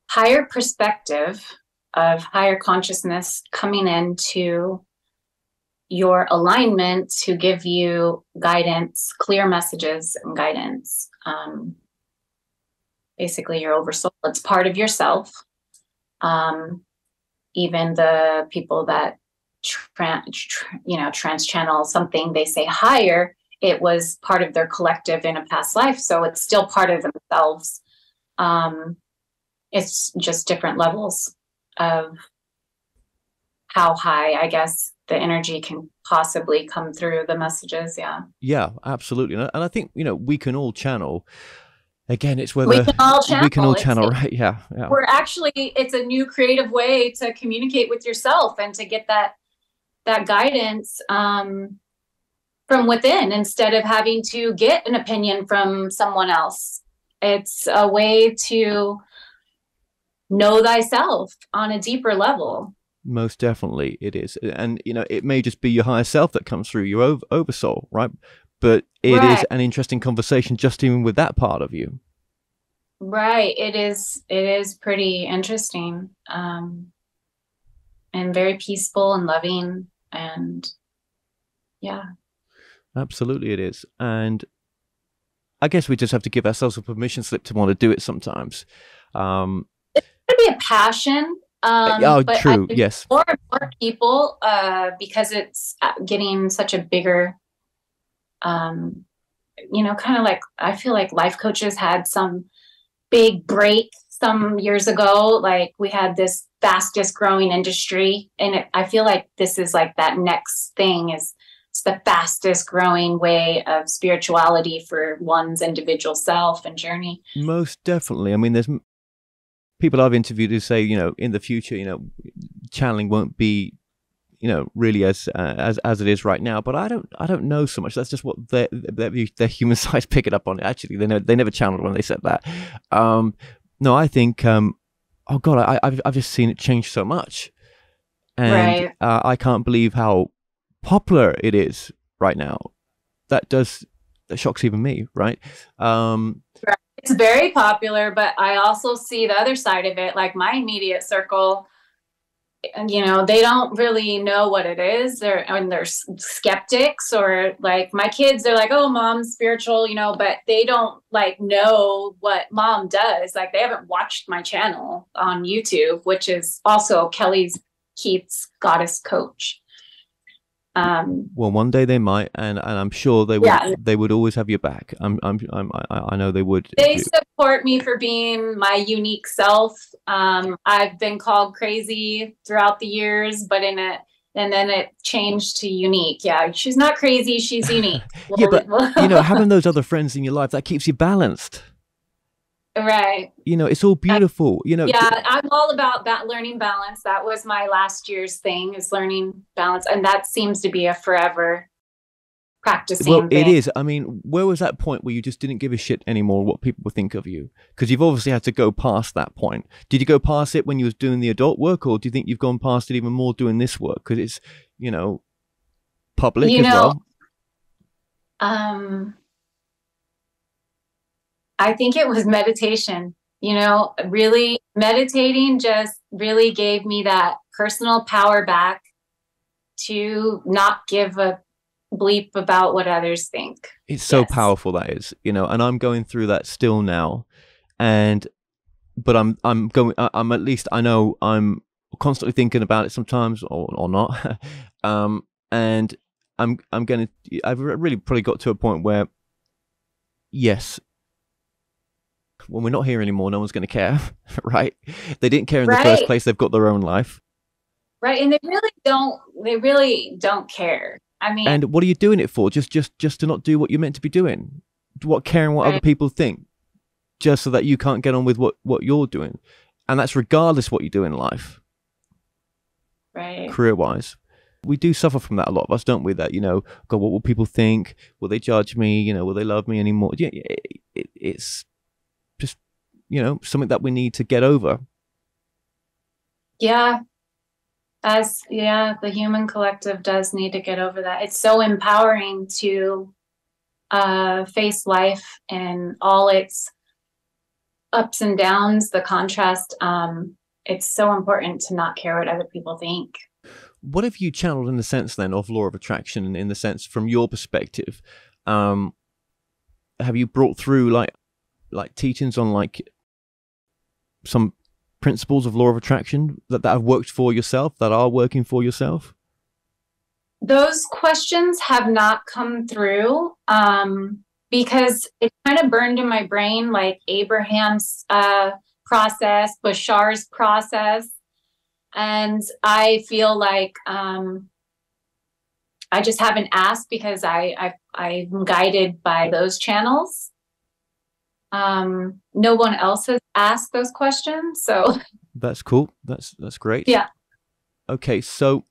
higher perspective of higher consciousness coming into your alignment to give you guidance, clear messages and guidance. basically your oversoul. It's part of yourself. Even the people that trans channel something, they say higher, it was part of their collective in a past life, so it's still part of themselves. It's just different levels of how high, I guess, the energy can possibly come through the messages. Yeah, absolutely. And I think, you know, we can all channel. Again, it's whether we can all channel, right? Yeah. We're actually, it's a new creative way to communicate with yourself and to get that guidance from within, instead of having to get an opinion from someone else. It's a way to know thyself on a deeper level. Most definitely it is. And, you know, it may just be your higher self that comes through, your oversoul, right? But it is an interesting conversation just even with that part of you. Right. It is pretty interesting, and very peaceful and loving, and yeah. Absolutely it is. And I guess we just have to give ourselves a permission slip to want to do it sometimes. It's going to be a passion. But true. Yes. More and more people, because it's getting such a bigger, you know, kind of like, I feel like life coaches had some big break some years ago. Like, we had this fastest growing industry, and I feel like this is like that next thing. It's the fastest growing way of spirituality for one's individual self and journey. Most definitely. I mean, there's people I've interviewed who say, you know, in the future, you know, channeling won't be, you know, really as it is right now. But I don't know so much. That's just what their human side's picking up on. Actually, they never channeled when they said that. No, I think, oh God, I've just seen it change so much, and I can't believe how popular it is right now. That shocks even me, right? It's very popular, but I also see the other side of it. Like, my immediate circle, you know, they don't really know what it is. They're skeptics, or like my kids, they're like, oh, mom's spiritual, you know, but they don't like know what mom does. Like, they haven't watched my channel on YouTube, which is also Kelly Keith's Goddess Coach. Well, one day they might, and I'm sure they would. Yeah. They would always have your back. I know they would. They support me for being my unique self. I've been called crazy throughout the years, but and then it changed to unique. Yeah, she's not crazy, she's unique. Yeah, but you know, having those other friends in your life, that keeps you balanced. Right. You know, it's all beautiful. You know. Yeah, I'm all about that, learning balance. That was my last year's thing, is learning balance, and that seems to be a forever practicing. Well, it is. I mean, where was that point where you just didn't give a shit anymore what people would think of you? Because you've obviously had to go past that point. Did you go past it when you was doing the adult work, or do you think you've gone past it even more doing this work? Because it's, you know, public as well. I think it was meditation. You know, really meditating just really gave me that personal power back to not give a bleep about what others think. It's so powerful, that is, you know, and I'm going through that still now. But I'm at least, I know I'm constantly thinking about it sometimes, or not. And I've really probably got to a point where, yes, when we're not here anymore, no one's going to care, right? They didn't care in the first place. They've got their own life. Right. And they really don't care. I mean, and what are you doing it for? Just to not do what you're meant to be doing? What, caring what other people think, just so that you can't get on with what you're doing? And that's regardless what you do in life. Right. Career-wise. We do suffer from that, a lot of us, don't we? That, you know, God, what will people think? Will they judge me? You know, will they love me anymore? Yeah, it's just, you know, something that we need to get over. Yeah. The human collective does need to get over that. It's so empowering to face life and all its ups and downs, the contrast. It's so important to not care what other people think. What have you channeled in the sense then of law of attraction, in the sense from your perspective? Have you brought through like teachings on like some principles of law of attraction that have worked for yourself, that are working for yourself? Those questions have not come through because it kind of burned in my brain, like Abraham's process, Bashar's process. And I feel like I just haven't asked because I'm guided by those channels. No one else has asked those questions, so that's cool. That's great. Yeah. Okay, so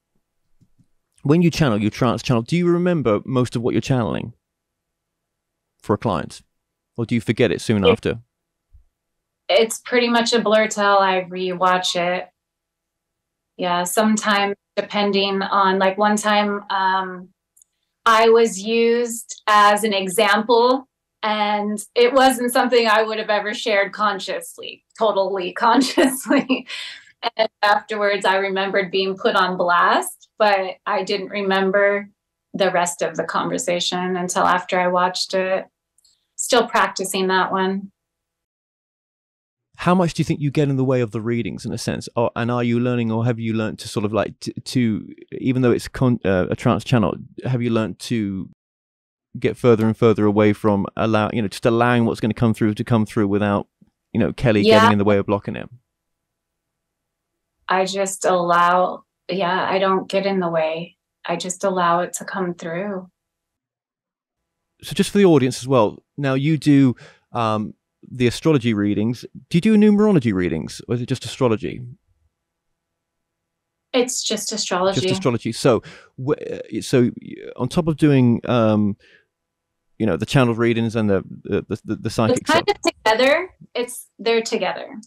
when you channel, you trance channel, do you remember most of what you're channeling for a client, or do you forget it soon after? It's pretty much a blur till I rewatch it. Yeah, sometimes depending on, like one time I was used as an example, and it wasn't something I would have ever shared totally consciously. And afterwards, I remembered being put on blast, but I didn't remember the rest of the conversation until after I watched it. Still practicing that one. How much do you think you get in the way of the readings, in a sense? And are you learning, or have you learned to sort of like to even though it's a trance channel, have you learned to get further and further away from just allowing what's going to come through without, Kelly getting in the way of blocking it? I just allow, I don't get in the way. I just allow it to come through. So just for the audience as well, now you do the astrology readings. Do you do numerology readings, or is it just astrology? It's just astrology. Just astrology. So on top of doing, the channel readings and the psychic it's kind stuff, of together. They're together.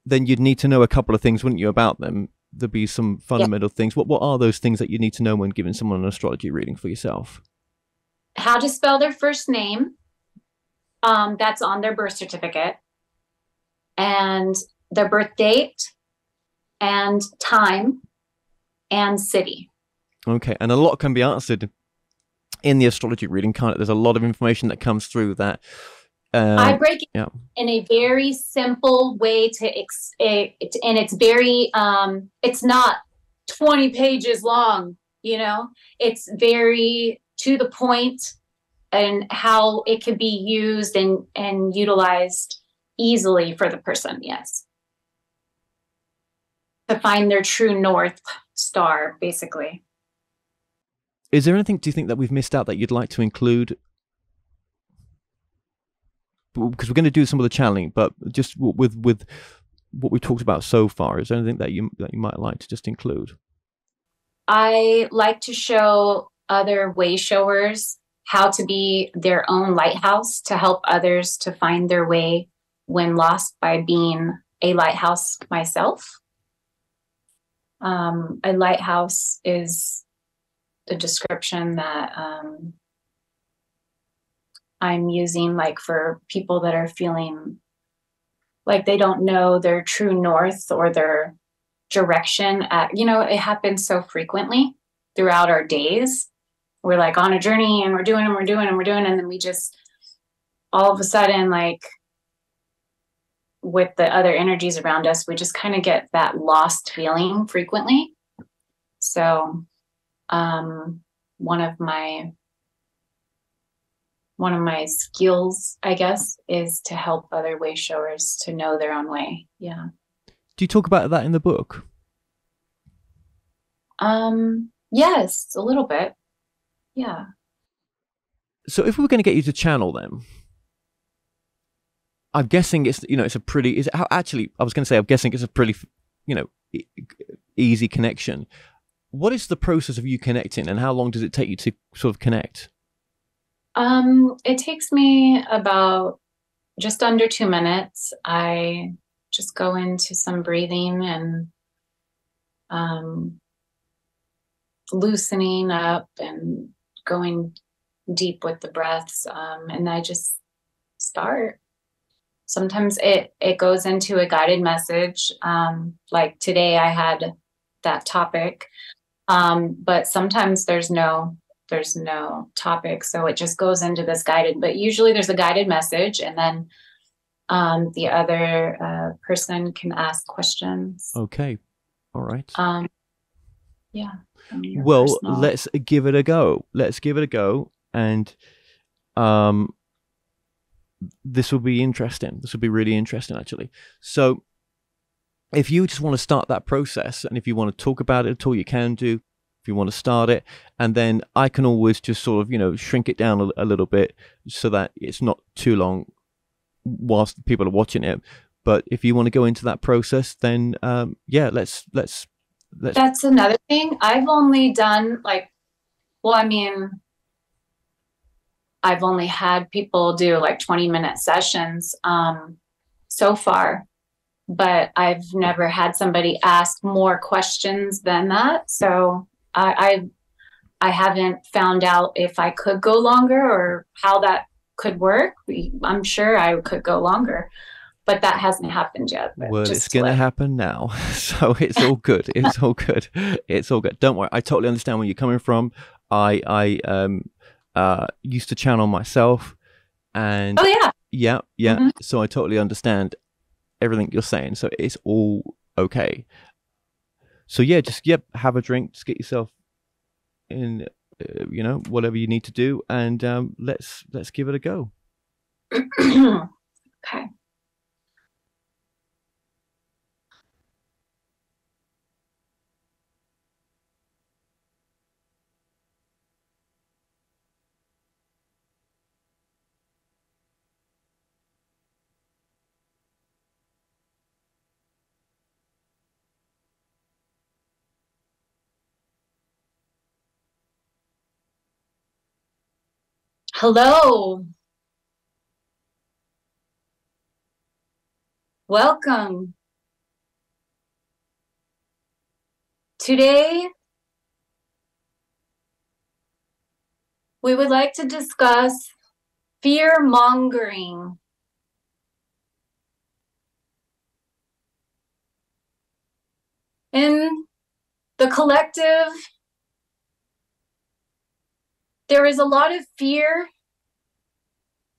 Then you'd need to know a couple of things, wouldn't you, about them? There'd be some fundamental things. What are those things that you need to know when giving someone an astrology reading for yourself? How to spell their first name. That's on their birth certificate, and their birth date and time and city. Okay. And a lot can be answered in the astrology reading, can't it? There's a lot of information that comes through that. I break it in a very simple way and it's very, it's not 20 pages long, it's very to the point, and how it can be used and utilized easily for the person. Yes. To find their true North Star, basically. Is there anything, do you think, that we've missed out that you'd like to include? Because we're going to do some of the channeling, but just with what we've talked about so far, is there anything that you might like to just include? I like to show other way showers how to be their own lighthouse, to help others to find their way when lost, by being a lighthouse myself. A lighthouse is the description that I'm using, like for people that are feeling like they don't know their true north or their direction. It happens so frequently throughout our days. We're like on a journey and we're doing and we're doing and we're doing, and then we just all of a sudden, like with the other energies around us, we just kind of get that lost feeling frequently. So one of my skills, I guess, is to help other way showers to know their own way. Yeah. Do you talk about that in the book? Yes, a little bit. Yeah. So if we were going to get you to channel them, I'm guessing it's a pretty, I'm guessing it's a pretty, easy connection. What is the process of you connecting, and how long does it take you to sort of connect? It takes me about just under 2 minutes. I just go into some breathing and loosening up and going deep with the breaths. And I just start. Sometimes it goes into a guided message. Like today I had that topic. But sometimes there's no topic. So it just goes into this guided, but usually there's a guided message, and then The other person can ask questions. Okay. All right. Yeah. Well, let's give it a go. Let's give it a go. And this will be interesting. This will be really interesting, actually. So if you just want to start that process, and if you want to talk about it at all, you can do. If you want to start it, and then I can always just sort of, you know, shrink it down a little bit so that it's not too long whilst people are watching it. But if you want to go into that process, then yeah, let's. That's another thing. I've only done like, well, I mean, I've only had people do like 20-minute sessions so far, but I've never had somebody ask more questions than that. So I haven't found out if I could go longer or how that could work. I'm sure I could go longer, but that hasn't happened yet. Well, it's going to happen now. So it's all good. It's all good. It's all good. Don't worry. I totally understand where you're coming from. I used to channel myself, and oh yeah. Mm-hmm. So I totally understand everything you're saying. So it's all okay. So yeah, just have a drink, just get yourself in, you know, whatever you need to do, and let's give it a go. Okay. Hello. Welcome. Today, we would like to discuss fear-mongering. In the collective, there is a lot of fear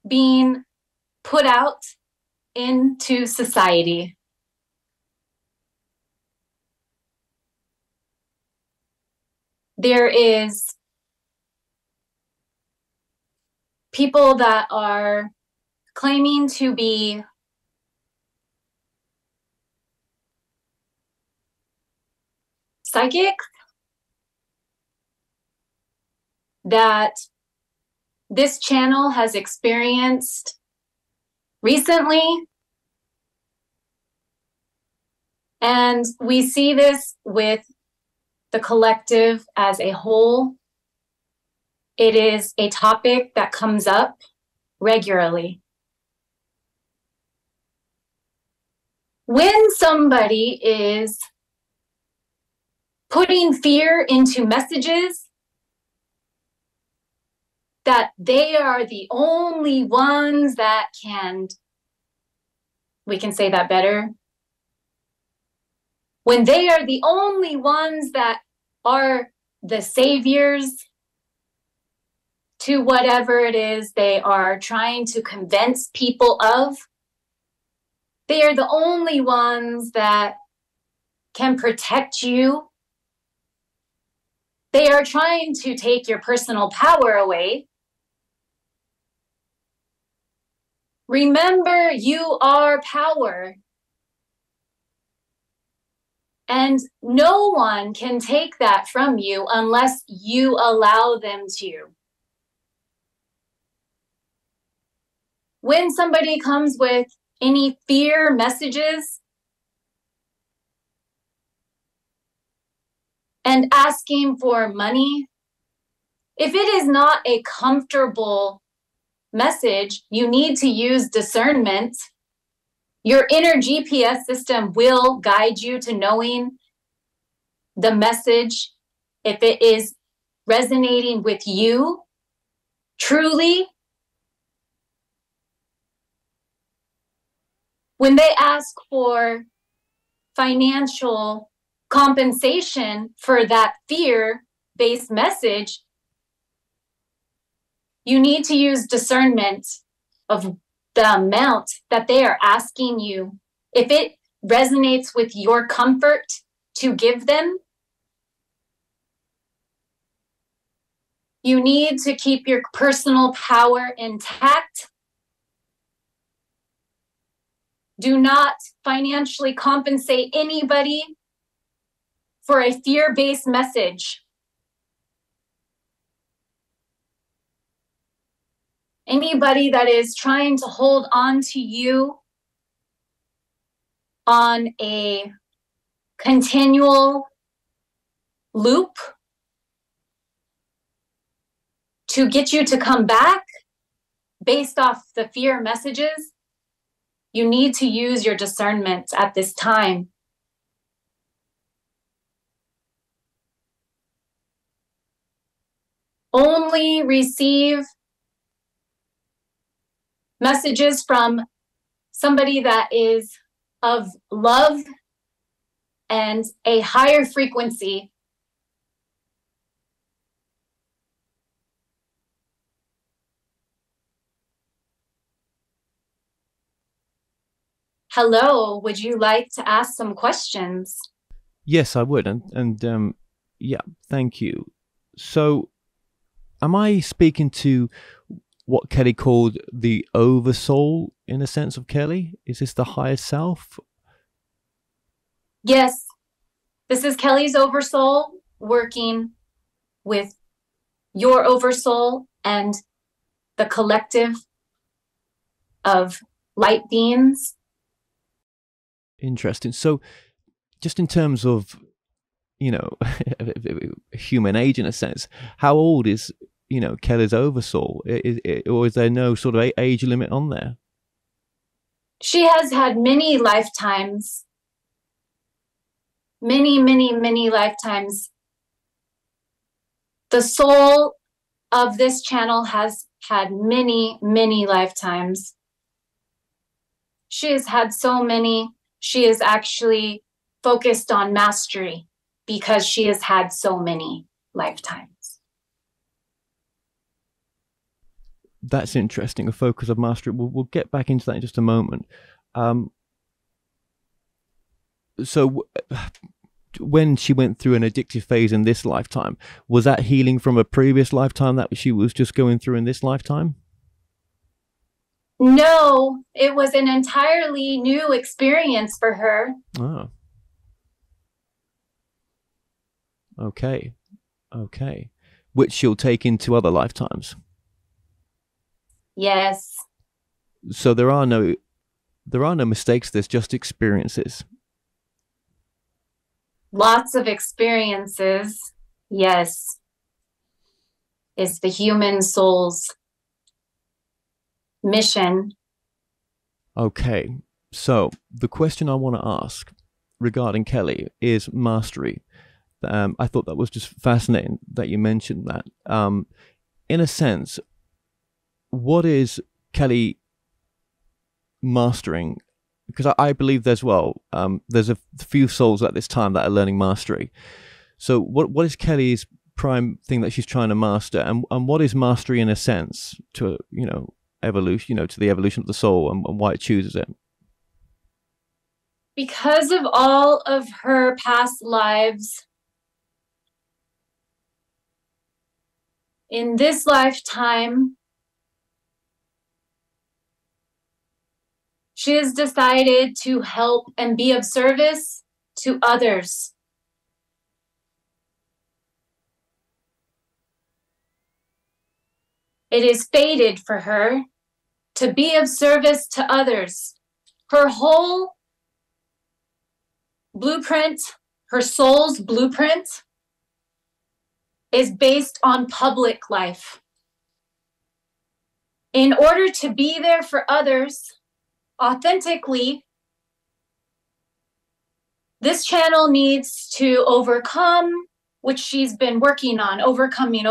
being put out into society. There is people that are claiming to be psychic, that this channel has experienced recently. And we see this with the collective as a whole. It is a topic that comes up regularly. When somebody is putting fear into messages that they are the only ones that can, we can say that better. When they are the only ones that are the saviors to whatever it is they are trying to convince people of, they are the only ones that can protect you. They are trying to take your personal power away. Remember, you are power. And no one can take that from you unless you allow them to. When somebody comes with any fear messages and asking for money, if it is not a comfortable message, you need to use discernment. Your inner GPS system will guide you to knowing the message, if it is resonating with you truly. When they ask for financial compensation for that fear-based message, you need to use discernment of the amount that they are asking you, if it resonates with your comfort to give them, you need to keep your personal power intact. Do not financially compensate anybody for a fear-based message. Anybody that is trying to hold on to you on a continual loop to get you to come back based off the fear messages, you need to use your discernment at this time. Only receive messages from somebody that is of love and a higher frequency. Hello, would you like to ask some questions? Yes, I would, and yeah, thank you. So, am I speaking to what Kelly called the oversoul in a sense of Kelly? Is this the higher self? Yes, this is Kelly's oversoul working with your oversoul and the collective of light beings. Interesting. So, just in terms of, you know, human age in a sense, how old is, you know, Kelly's oversoul? Or is there no sort of age limit on there? She has had many lifetimes. Many, many, many lifetimes. The soul of this channel has had many, many lifetimes. She has had so many. She is actually focused on mastery because she has had so many lifetimes. That's interesting, a focus of mastery. We'll get back into that in just a moment. So when she went through an addictive phase in this lifetime, was that healing from a previous lifetime that she was just going through in this lifetime? No, it was an entirely new experience for her. Oh. Okay. Okay. Which she'll take into other lifetimes. Yes. So there are no mistakes, there's just experiences. Lots of experiences, yes, is the human soul's mission. Okay, so the question I want to ask regarding Kelly is mastery. I thought that was just fascinating that you mentioned that. In a sense, what is Kelly mastering? Because I believe there's a few souls at this time that are learning mastery. So what is Kelly's prime thing that she's trying to master, and what is mastery in a sense to, you know, evolution, you know, to the evolution of the soul, and why it chooses it? Because of all of her past lives, in this lifetime, she has decided to help and be of service to others. It is fated for her to be of service to others. Her whole blueprint, her soul's blueprint, is based on public life. In order to be there for others authentically, this channel needs to overcome, which she's been working on, overcoming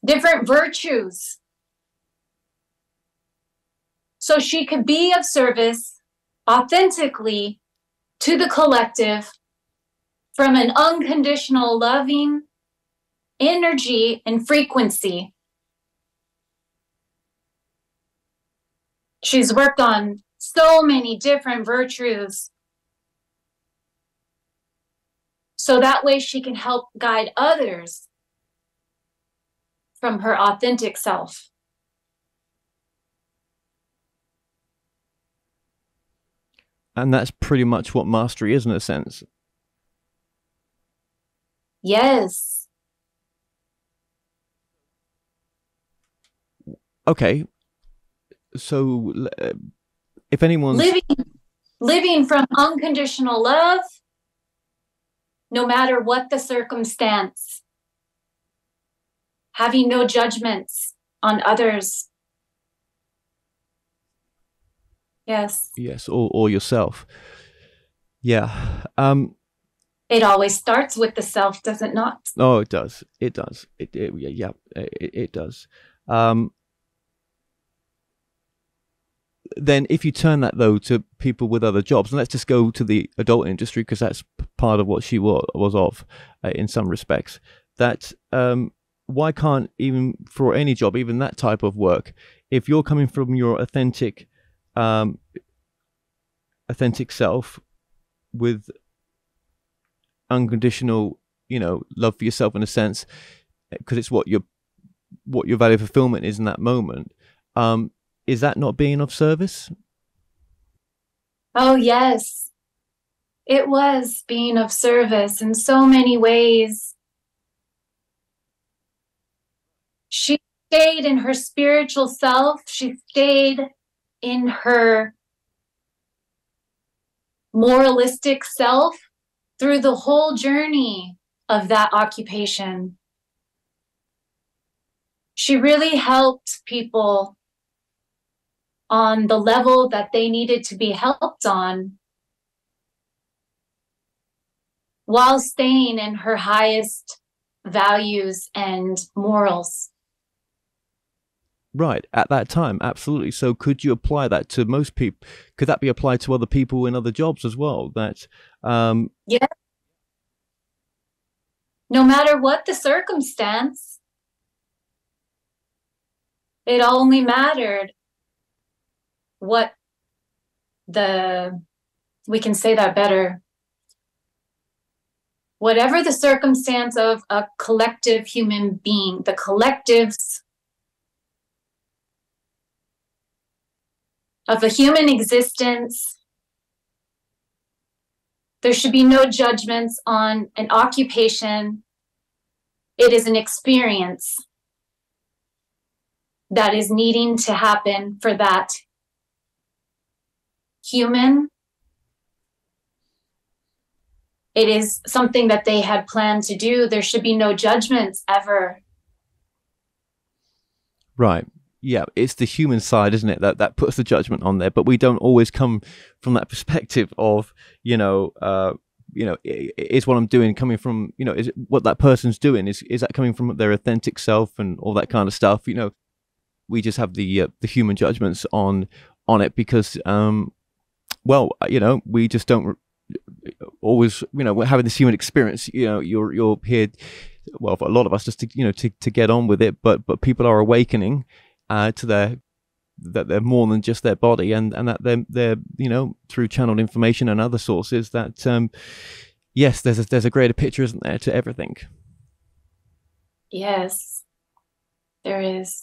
different virtues, so she could be of service authentically to the collective from an unconditional loving energy and frequency. She's worked on so many different virtues, so that way she can help guide others from her authentic self. And that's pretty much what mastery is, in a sense. Yes. Okay. So if anyone's living from unconditional love, no matter what the circumstance, having no judgments on others. Yes. Yes, or yourself. Yeah. It always starts with the self, does it not? Oh, it does. It does. It does. Then if you turn that, though, to people with other jobs, and let's just go to the adult industry, because that's part of what she was of in some respects, that why can't, even for any job, even that type of work, if you're coming from your authentic self with unconditional, love for yourself, in a sense, because it's what your value of fulfillment is in that moment, is that not being of service? Oh, yes. It was being of service in so many ways. She stayed in her spiritual self. She stayed in her moralistic self through the whole journey of that occupation. She really helped people on the level that they needed to be helped on, while staying in her highest values and morals. Right, at that time, absolutely. So could you apply that to most people? Could that be applied to other people in other jobs as well? That yeah. No matter what the circumstance, it only mattered what we can say that better. Whatever the circumstance of a collective human being, the collectives of a human existence, there should be no judgments on an occupation. It is an experience that is needing to happen for that human. It is something that they had planned to do. There should be no judgments ever. Right. Yeah, it's the human side, isn't it? That puts the judgment on there, but we don't always come from that perspective of, is what I'm doing coming from, is it what that person's doing? Is that coming from their authentic self and all that kind of stuff? We just have the human judgments on it because, we just don't always, we're having this human experience. You're here, well, for a lot of us, just to get on with it. But people are awakening to that they're more than just their body, and that they're through channeled information and other sources that yes, there's a greater picture, isn't there, to everything? Yes, there is.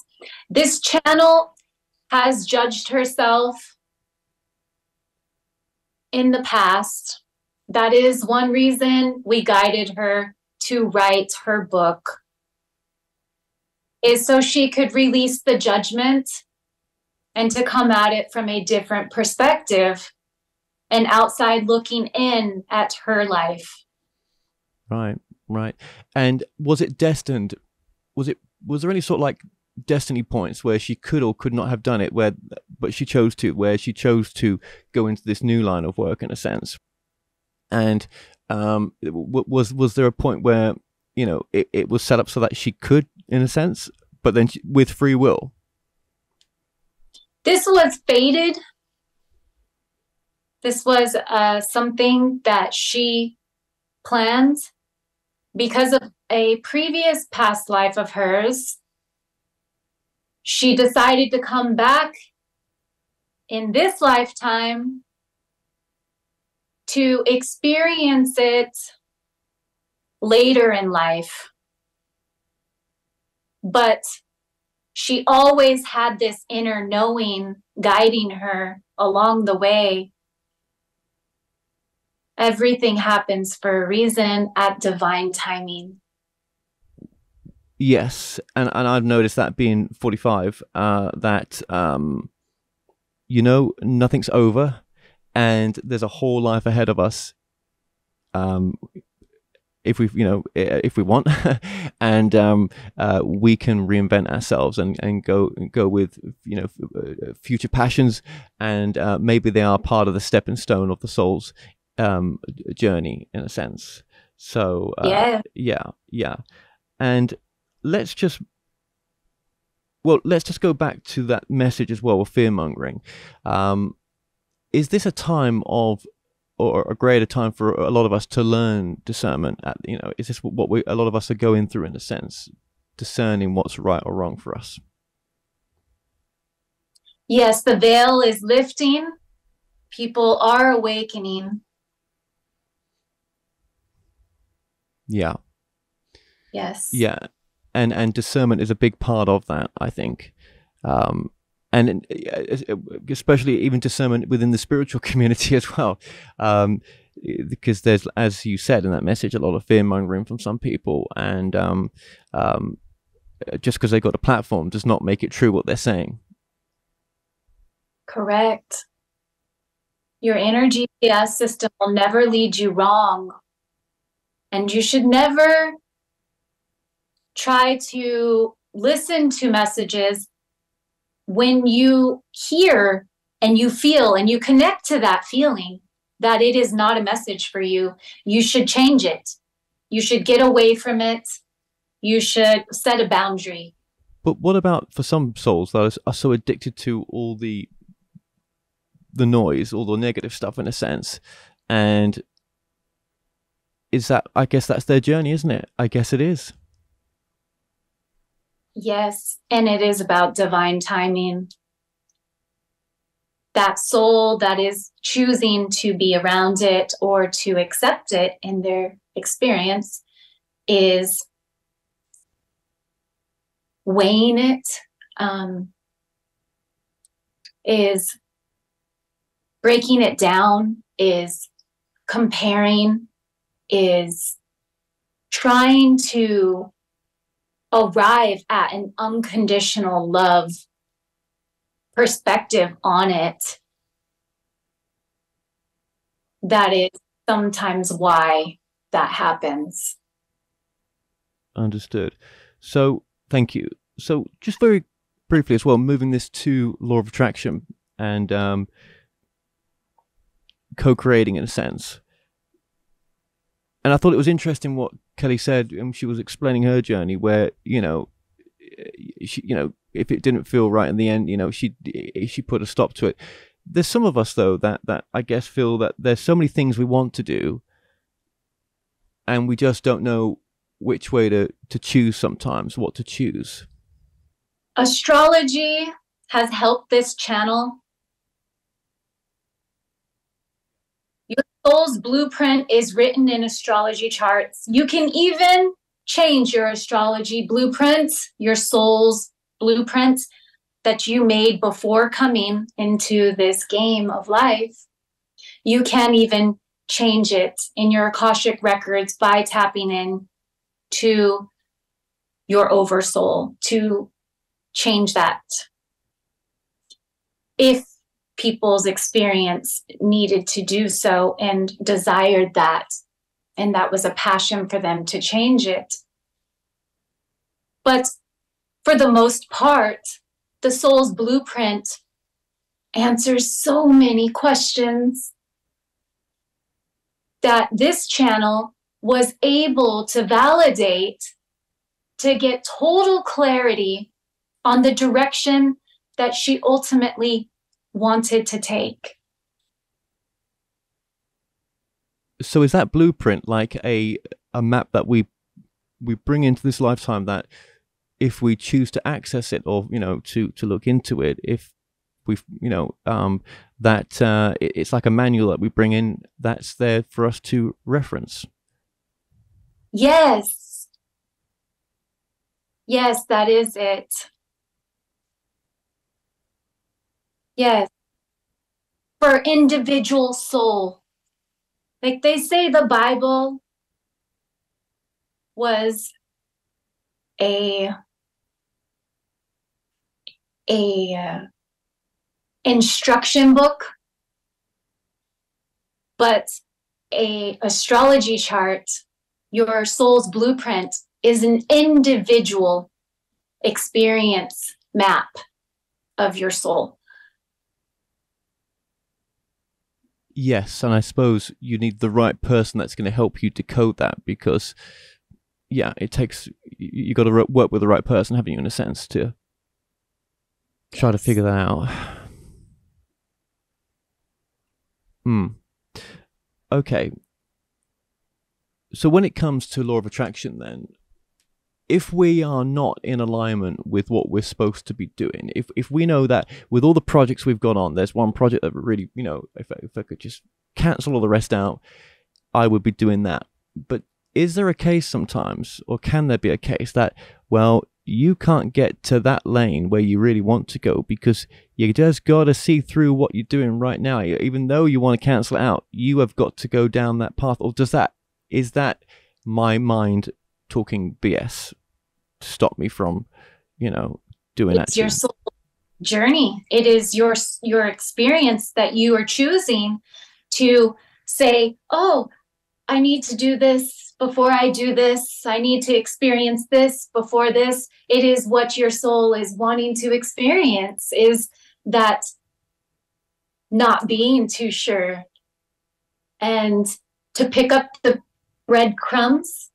This channel has judged herself in the past. That is one reason we guided her to write her book, is so she could release the judgment and to come at it from a different perspective and outside looking in at her life. Right. And was it destined? Was there any sort of like destiny points where she could or could not have done it, but she chose to go into this new line of work, in a sense? And was there a point where it was set up so that she could, in a sense, but then with free will? This was fated. This was something that she planned because of a previous past life of hers. She decided to come back in this lifetime to experience it later in life. But she always had this inner knowing guiding her along the way. Everything happens for a reason at divine timing. Yes, and I've noticed that being 45, that you know, nothing's over, and there's a whole life ahead of us. If we, you know, if we want, and we can reinvent ourselves and go with, you know, future passions, and maybe they are part of the stepping stone of the soul's journey in a sense. So yeah, and let's just go back to that message as well of fear mongering. Is this a time of, or a greater time for a lot of us to learn discernment? You know, is this what a lot of us are going through in a sense, discerning what's right or wrong for us? Yes, the veil is lifting. People are awakening. Yeah. Yes. Yeah. And discernment is a big part of that, I think. And especially even discernment within the spiritual community as well. Because there's, as you said in that message, a lot of fear mongering from some people. And just because they got a platform does not make it true what they're saying. Correct. Your energy system will never lead you wrong. And you should never try to listen to messages when you hear and you feel and you connect to that feeling that it is not a message for you. You should change it. You should get away from it. You should set a boundary. But what about for some souls that are so addicted to all the noise, all the negative stuff in a sense, and is that, I guess that's their journey, isn't it? I guess it is. Yes, and it is about divine timing. That soul that is choosing to be around it or to accept it in their experience is weighing it, is breaking it down, is comparing, is trying to arrive at an unconditional love perspective on it. That is sometimes why that happens. Understood. So thank you. So just very briefly as well, moving this to law of attraction and co-creating in a sense. And I thought it was interesting what Kelly said when she was explaining her journey, where, you know, she, you know, if it didn't feel right in the end, you know, she put a stop to it. There's some of us though that I guess feel that there's so many things we want to do, and we just don't know which way to choose sometimes, what to choose. Astrology has helped this channel. Your soul's blueprint is written in astrology charts. You can even change your astrology blueprints, your soul's blueprints that you made before coming into this game of life. You can even change it in your Akashic records by tapping in to your oversoul to change that. If people's experience needed to do so and desired that, and that was a passion for them to change it. But for the most part, the soul's blueprint answers so many questions that this channel was able to validate, to get total clarity on the direction that she ultimately wanted to take. So is that blueprint like a map that we bring into this lifetime, that if we choose to access it, or, you know, to look into it, if we've, it's like a manual that we bring in that's there for us to reference. Yes. Yes, that is it. Yes. For individual soul. Like they say the Bible was a instruction book, but a astrology chart, your soul's blueprint, is an individual experience map of your soul. Yes, and I suppose you need the right person that's going to help you decode that, because it takes, you got to work with the right person, haven't you, in a sense, to try to figure that out. Okay. So when it comes to law of attraction, then, if we are not in alignment with what we're supposed to be doing, if we know that with all the projects we've got on, there's one project that really, if I could just cancel all the rest out, I would be doing that. But is there a case sometimes, or can there be a case that, well, you can't get to that lane where you really want to go because you just got to see through what you're doing right now? Even though you want to cancel it out, you have got to go down that path. Or is that my mind talking BS to stop me from, doing that? It's your soul journey. It is your experience that you are choosing to say, oh, I need to do this before I do this. I need to experience this before this. It is what your soul is wanting to experience, is that not being too sure, and to pick up the breadcrumbs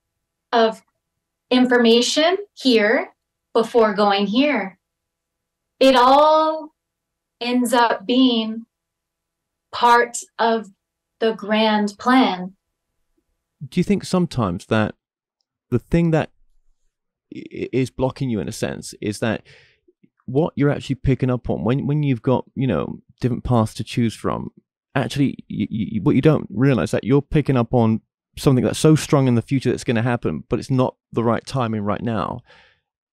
of information here before going here. It all ends up being part of the grand plan. Do you think sometimes that the thing that is blocking you, in a sense, is that what you're actually picking up on when you've got, different paths to choose from, actually, what you don't realize, that you're picking up on something that's so strong in the future that's going to happen, but it's not the right timing right now.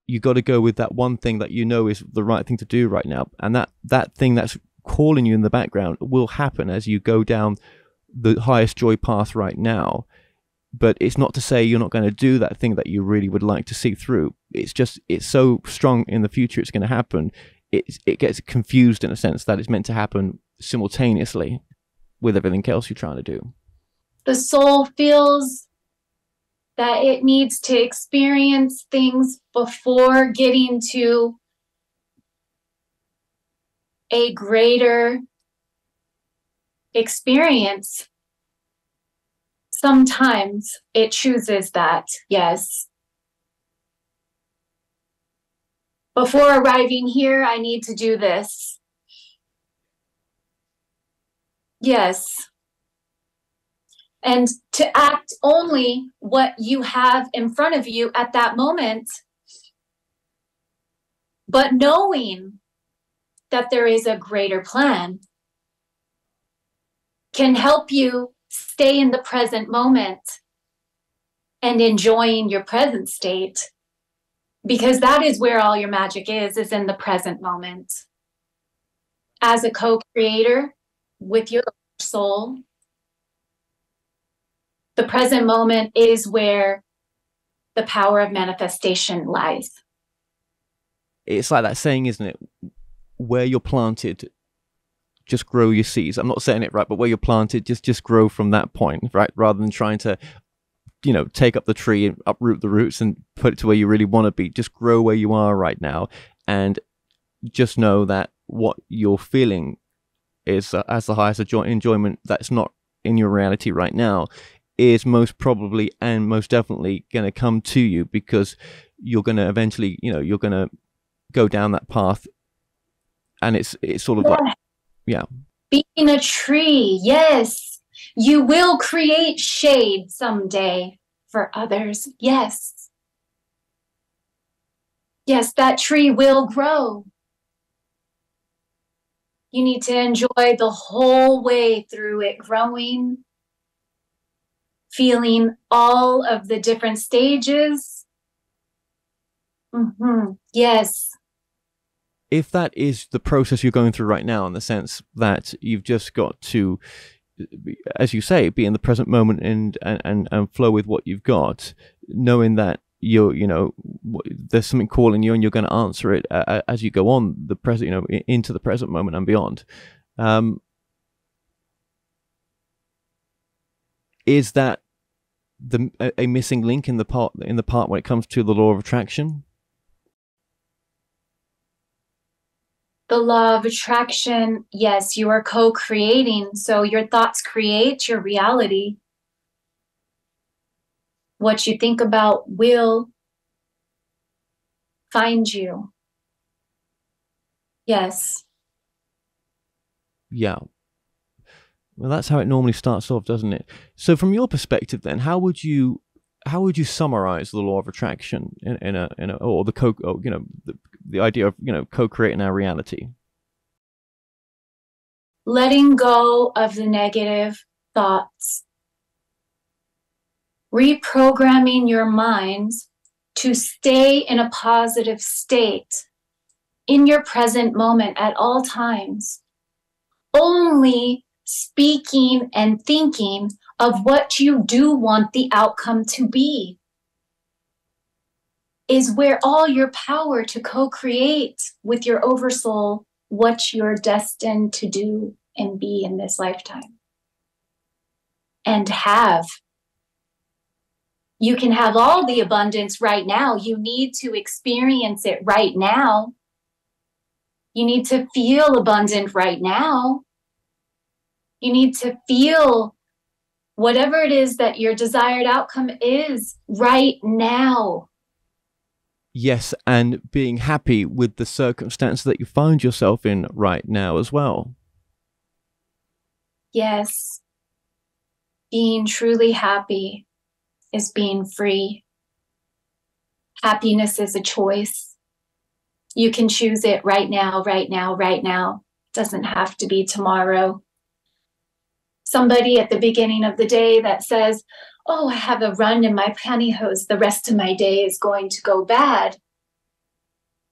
You got to go with that one thing that is the right thing to do right now, and that thing that's calling you in the background will happen as you go down the highest joy path right now. But it's not to say you're not going to do that thing that you really would like to see through. It's just, it's so strong in the future it's going to happen. It gets confused in a sense that it's meant to happen simultaneously with everything else you're trying to do. The soul feels that it needs to experience things before getting to a greater experience. Sometimes it chooses that, yes. Before arriving here, I need to do this. Yes. And to act only what you have in front of you at that moment, but knowing that there is a greater plan, can help you stay in the present moment and enjoying your present state, because that is where all your magic is in the present moment. As a co-creator with your soul, the present moment is where the power of manifestation lies. It's like that saying, isn't it? Where you're planted, just grow your seeds. I'm not saying it right, but where you're planted, just grow from that point, right? Rather than trying to, take up the tree and uproot the roots and put it to where you really want to be. Just grow where you are right now, and just know that what you're feeling is as the highest enjoyment that's not in your reality right now is most probably and most definitely going to come to you, because you're going to eventually, you're going to go down that path, and it's sort of like, yeah. Being a tree, yes. You will create shade someday for others, yes. Yes, that tree will grow. You need to enjoy the whole way through it, growing, feeling all of the different stages. Yes. If that is the process you're going through right now, in the sense that you've just got to, as you say, be in the present moment and flow with what you've got, knowing that there's something calling you and you're going to answer it as you go on the present, into the present moment and beyond. Is that a missing link in the part when it comes to the law of attraction? The law of attraction, yes, you are co-creating. So your thoughts create your reality. What you think about will find you. Yes. Yeah. Well, that's how it normally starts off, doesn't it? So from your perspective then, how would you summarize the law of attraction or the idea of, co-creating our reality? Letting go of the negative thoughts. Reprogramming your mind to stay in a positive state in your present moment at all times. Only speaking and thinking of what you do want the outcome to be is where all your power to co-create with your oversoul what you're destined to do and be in this lifetime. And have. You can have all the abundance right now. You need to experience it right now. You need to feel abundant right now. You need to feel whatever it is that your desired outcome is right now. Yes, and being happy with the circumstance that you find yourself in right now as well. Yes. Being truly happy is being free. Happiness is a choice. You can choose it right now, right now, right now. It doesn't have to be tomorrow. Somebody at the beginning of the day that says, oh, I have a run in my pantyhose, the rest of my day is going to go bad.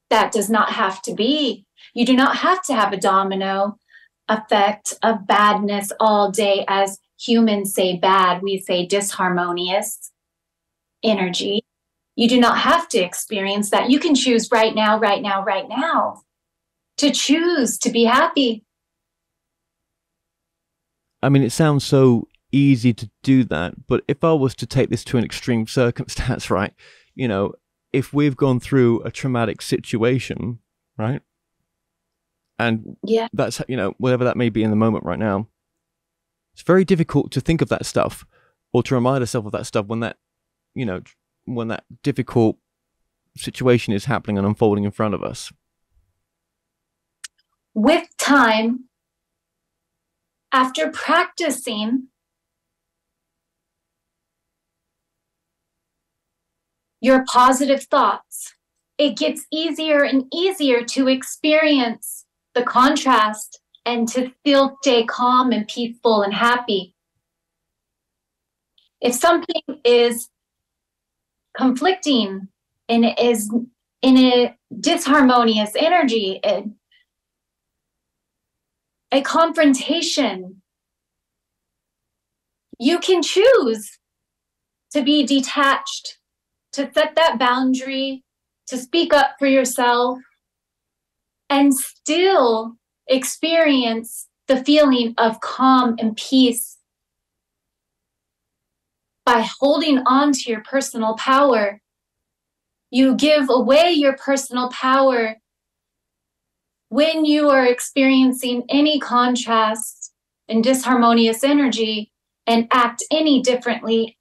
That does not have to be. You do not have to have a domino effect of badness all day. As humans say bad, we say disharmonious energy. You do not have to experience that. You can choose right now, right now, right now to choose to be happy. I mean, it sounds so easy to do that, but if I was to take this to an extreme circumstance, right? If we've gone through a traumatic situation, right? And that's, whatever that may be in the moment right now, it's very difficult to think of that stuff or to remind ourselves of that stuff when that, when that difficult situation is happening and unfolding in front of us. With time, after practicing, your positive thoughts, it gets easier and easier to experience the contrast and to still stay calm and peaceful and happy. If something is conflicting and is in a disharmonious energy, a confrontation, you can choose to be detached, to set that boundary, to speak up for yourself, and still experience the feeling of calm and peace by holding on to your personal power. You give away your personal power when you are experiencing any contrast and disharmonious energy and act any differently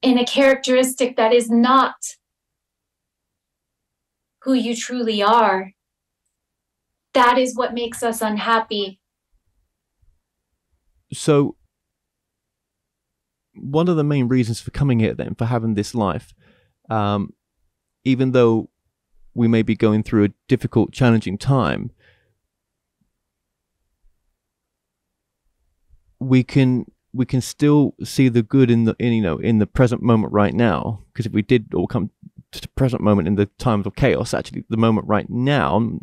in a characteristic that is not who you truly are. That is what makes us unhappy. So one of the main reasons for coming here then, for having this life, even though we may be going through a difficult, challenging time, we can still see the good in in the present moment right now. Because if we did all come to the present moment in the times of chaos, actually the moment right now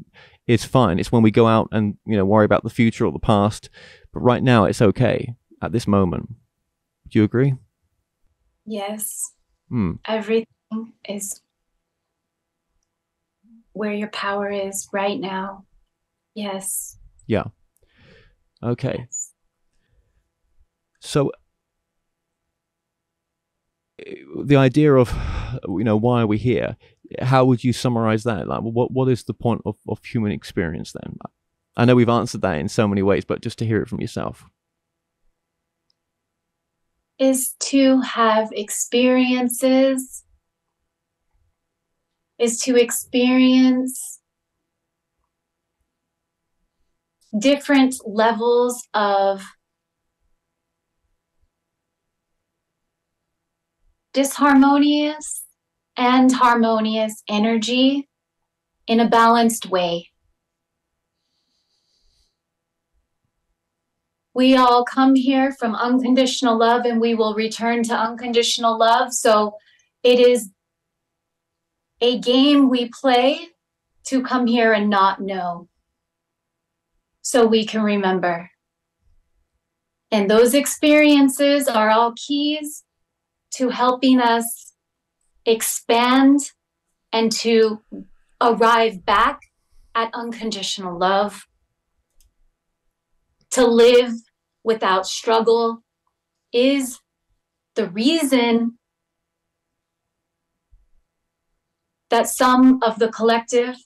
is fine. It's when we go out and worry about the future or the past, but right now it's okay at this moment. Do you agree? Yes. Everything is where your power is right now. Yes. Yeah. Okay. Yes. So the idea of why are we here, how would you summarize that? Like, what is the point of human experience then? I know we've answered that in so many ways, but just to hear it from yourself. Is to have experiences, is to experience different levels of disharmonious and harmonious energy in a balanced way. We all come here from unconditional love and we will return to unconditional love. So it is a game we play to come here and not know, so we can remember. And those experiences are all keys to helping us expand and to arrive back at unconditional love. To live without struggle is the reason that some of the collective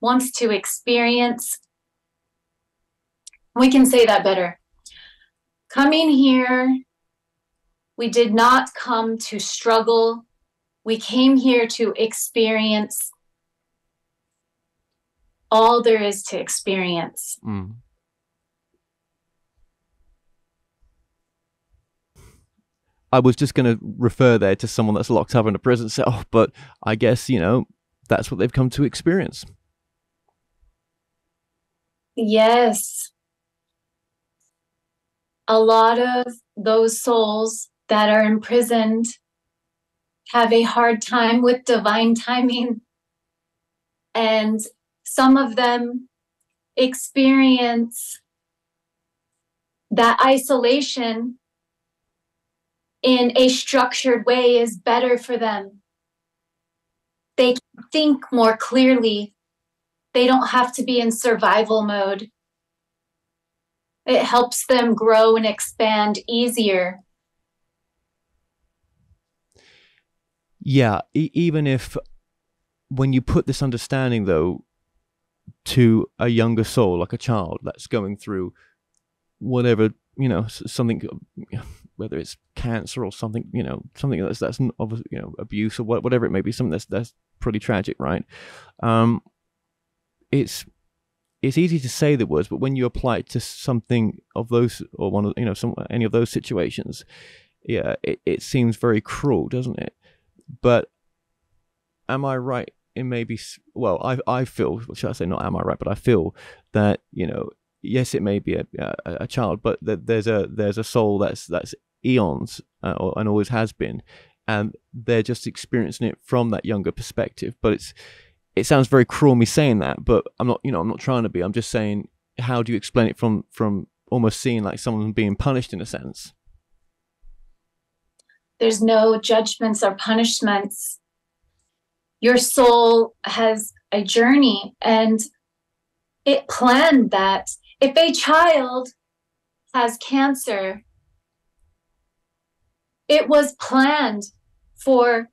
wants to experience. We can say that better. Coming here, we did not come to struggle. We came here to experience all there is to experience. I was just going to refer there to someone that's locked up in a prison cell, but I guess, that's what they've come to experience. Yes. A lot of those souls that are imprisoned have a hard time with divine timing, and some of them experience that isolation in a structured way is better for them. They can think more clearly. They don't have to be in survival mode. It helps them grow and expand easier. Yeah, even if when you put this understanding, though, to a younger soul, like a child that's going through whatever, something, whether it's cancer or something, something that's obviously, abuse or whatever it may be, something that's pretty tragic, right? It's easy to say the words, but when you apply it to something of those, or one of, any of those situations, yeah, it seems very cruel, doesn't it? But am I right in maybe, well, I feel, should I say not am I right, but I feel that, yes, it may be a child, but there's a soul that's eons and always has been, and they're just experiencing it from that younger perspective. But it sounds very cruel me saying that, but I'm not trying to be. I'm just saying, how do you explain it from almost seeing like someone being punished in a sense? There's no judgments or punishments. Your soul has a journey, and it planned that. If a child has cancer, it was planned for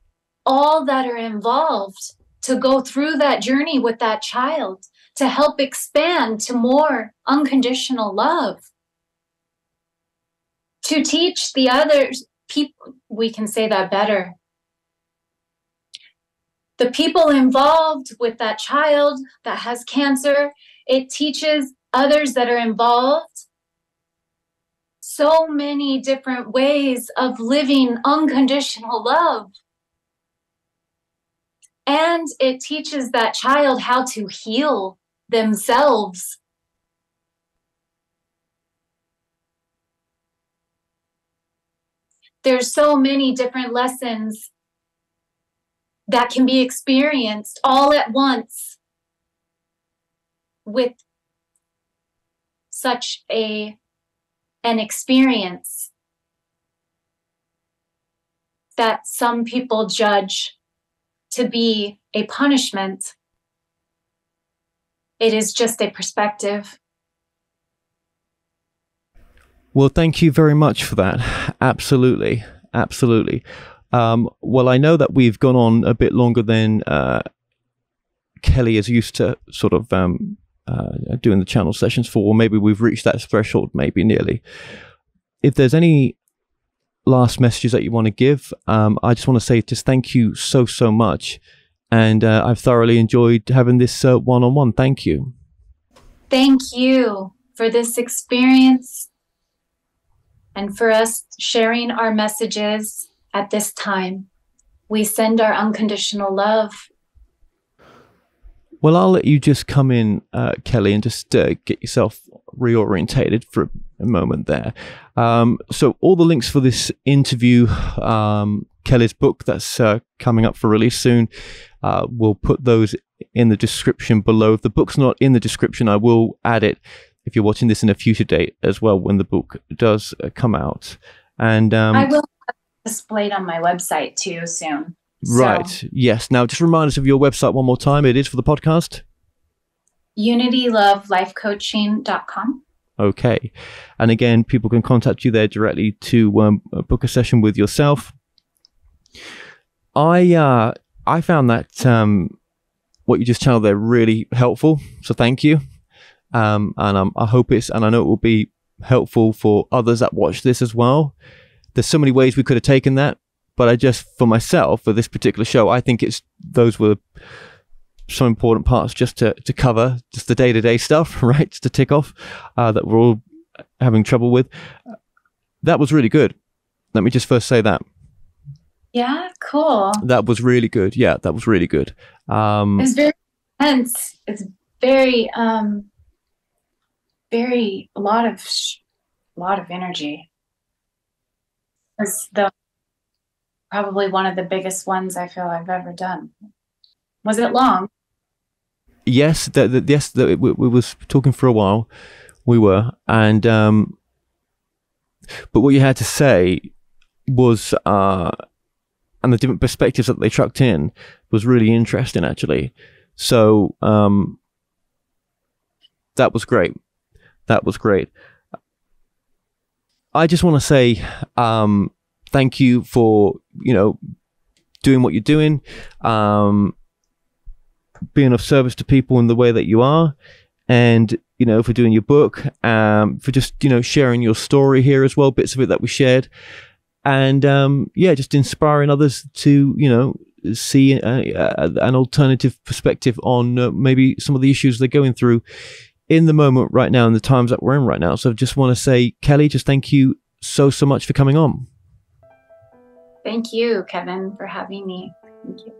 all that are involved to go through that journey with that child, to help expand to more unconditional love, to teach the others people. We can say that better. The people involved with that child that has cancer, it teaches others that are involved so many different ways of living unconditional love. And it teaches that child how to heal themselves. there's so many different lessons that can be experienced all at once with such an experience that some people judge to be a punishment. It is just a perspective. Well, thank you very much for that. Absolutely. Absolutely. Well, I know that we've gone on a bit longer than Kelly is used to sort of doing the channel sessions for, or maybe we've reached that threshold, maybe nearly. If there's any last messages that you want to give, I just want to say just thank you so much. And I've thoroughly enjoyed having this one-on-one. Thank you. Thank you for this experience and for us sharing our messages at this time. We send our unconditional love. Well, I'll let you just come in, Kelly, and just get yourself reorientated for a moment there. So all the links for this interview, Kelly's book that's coming up for release soon, we'll put those in the description below. If the book's not in the description, I will add it if you're watching this in a future date as well, when the book does come out. And I will have it displayed on my website too soon. Right. So, yes. Now, just remind us of your website one more time. It is for the podcast. UnityLoveLifeCoaching.com. Okay. And again, people can contact you there directly to book a session with yourself. I found that what you just channeled there really helpful. So thank you. And I hope and I know it will be helpful for others that watch this as well. There's so many ways we could have taken that, but I just, for myself, for this particular show, I think those were some important parts just to cover, just the day-to-day stuff, right? Just to tick off that we're all having trouble with. That was really good. Let me just first say that. Yeah, cool. That was really good. Yeah, that was really good. It's very intense. It's very, very a lot of energy. It's probably one of the biggest ones I feel I've ever done. Was it long? Yes, we was talking for a while. We were, and but what you had to say was, and the different perspectives that they trucked in was really interesting, actually. So that was great. That was great. I just want to say thank you for, doing what you're doing, being of service to people in the way that you are, and, for doing your book, for just, sharing your story here as well, bits of it that we shared. And, just inspiring others to, see an alternative perspective on maybe some of the issues they're going through in the moment right now, in the times that we're in right now. So I just want to say, Kelly, just thank you so much for coming on. Thank you, Kevin, for having me. Thank you.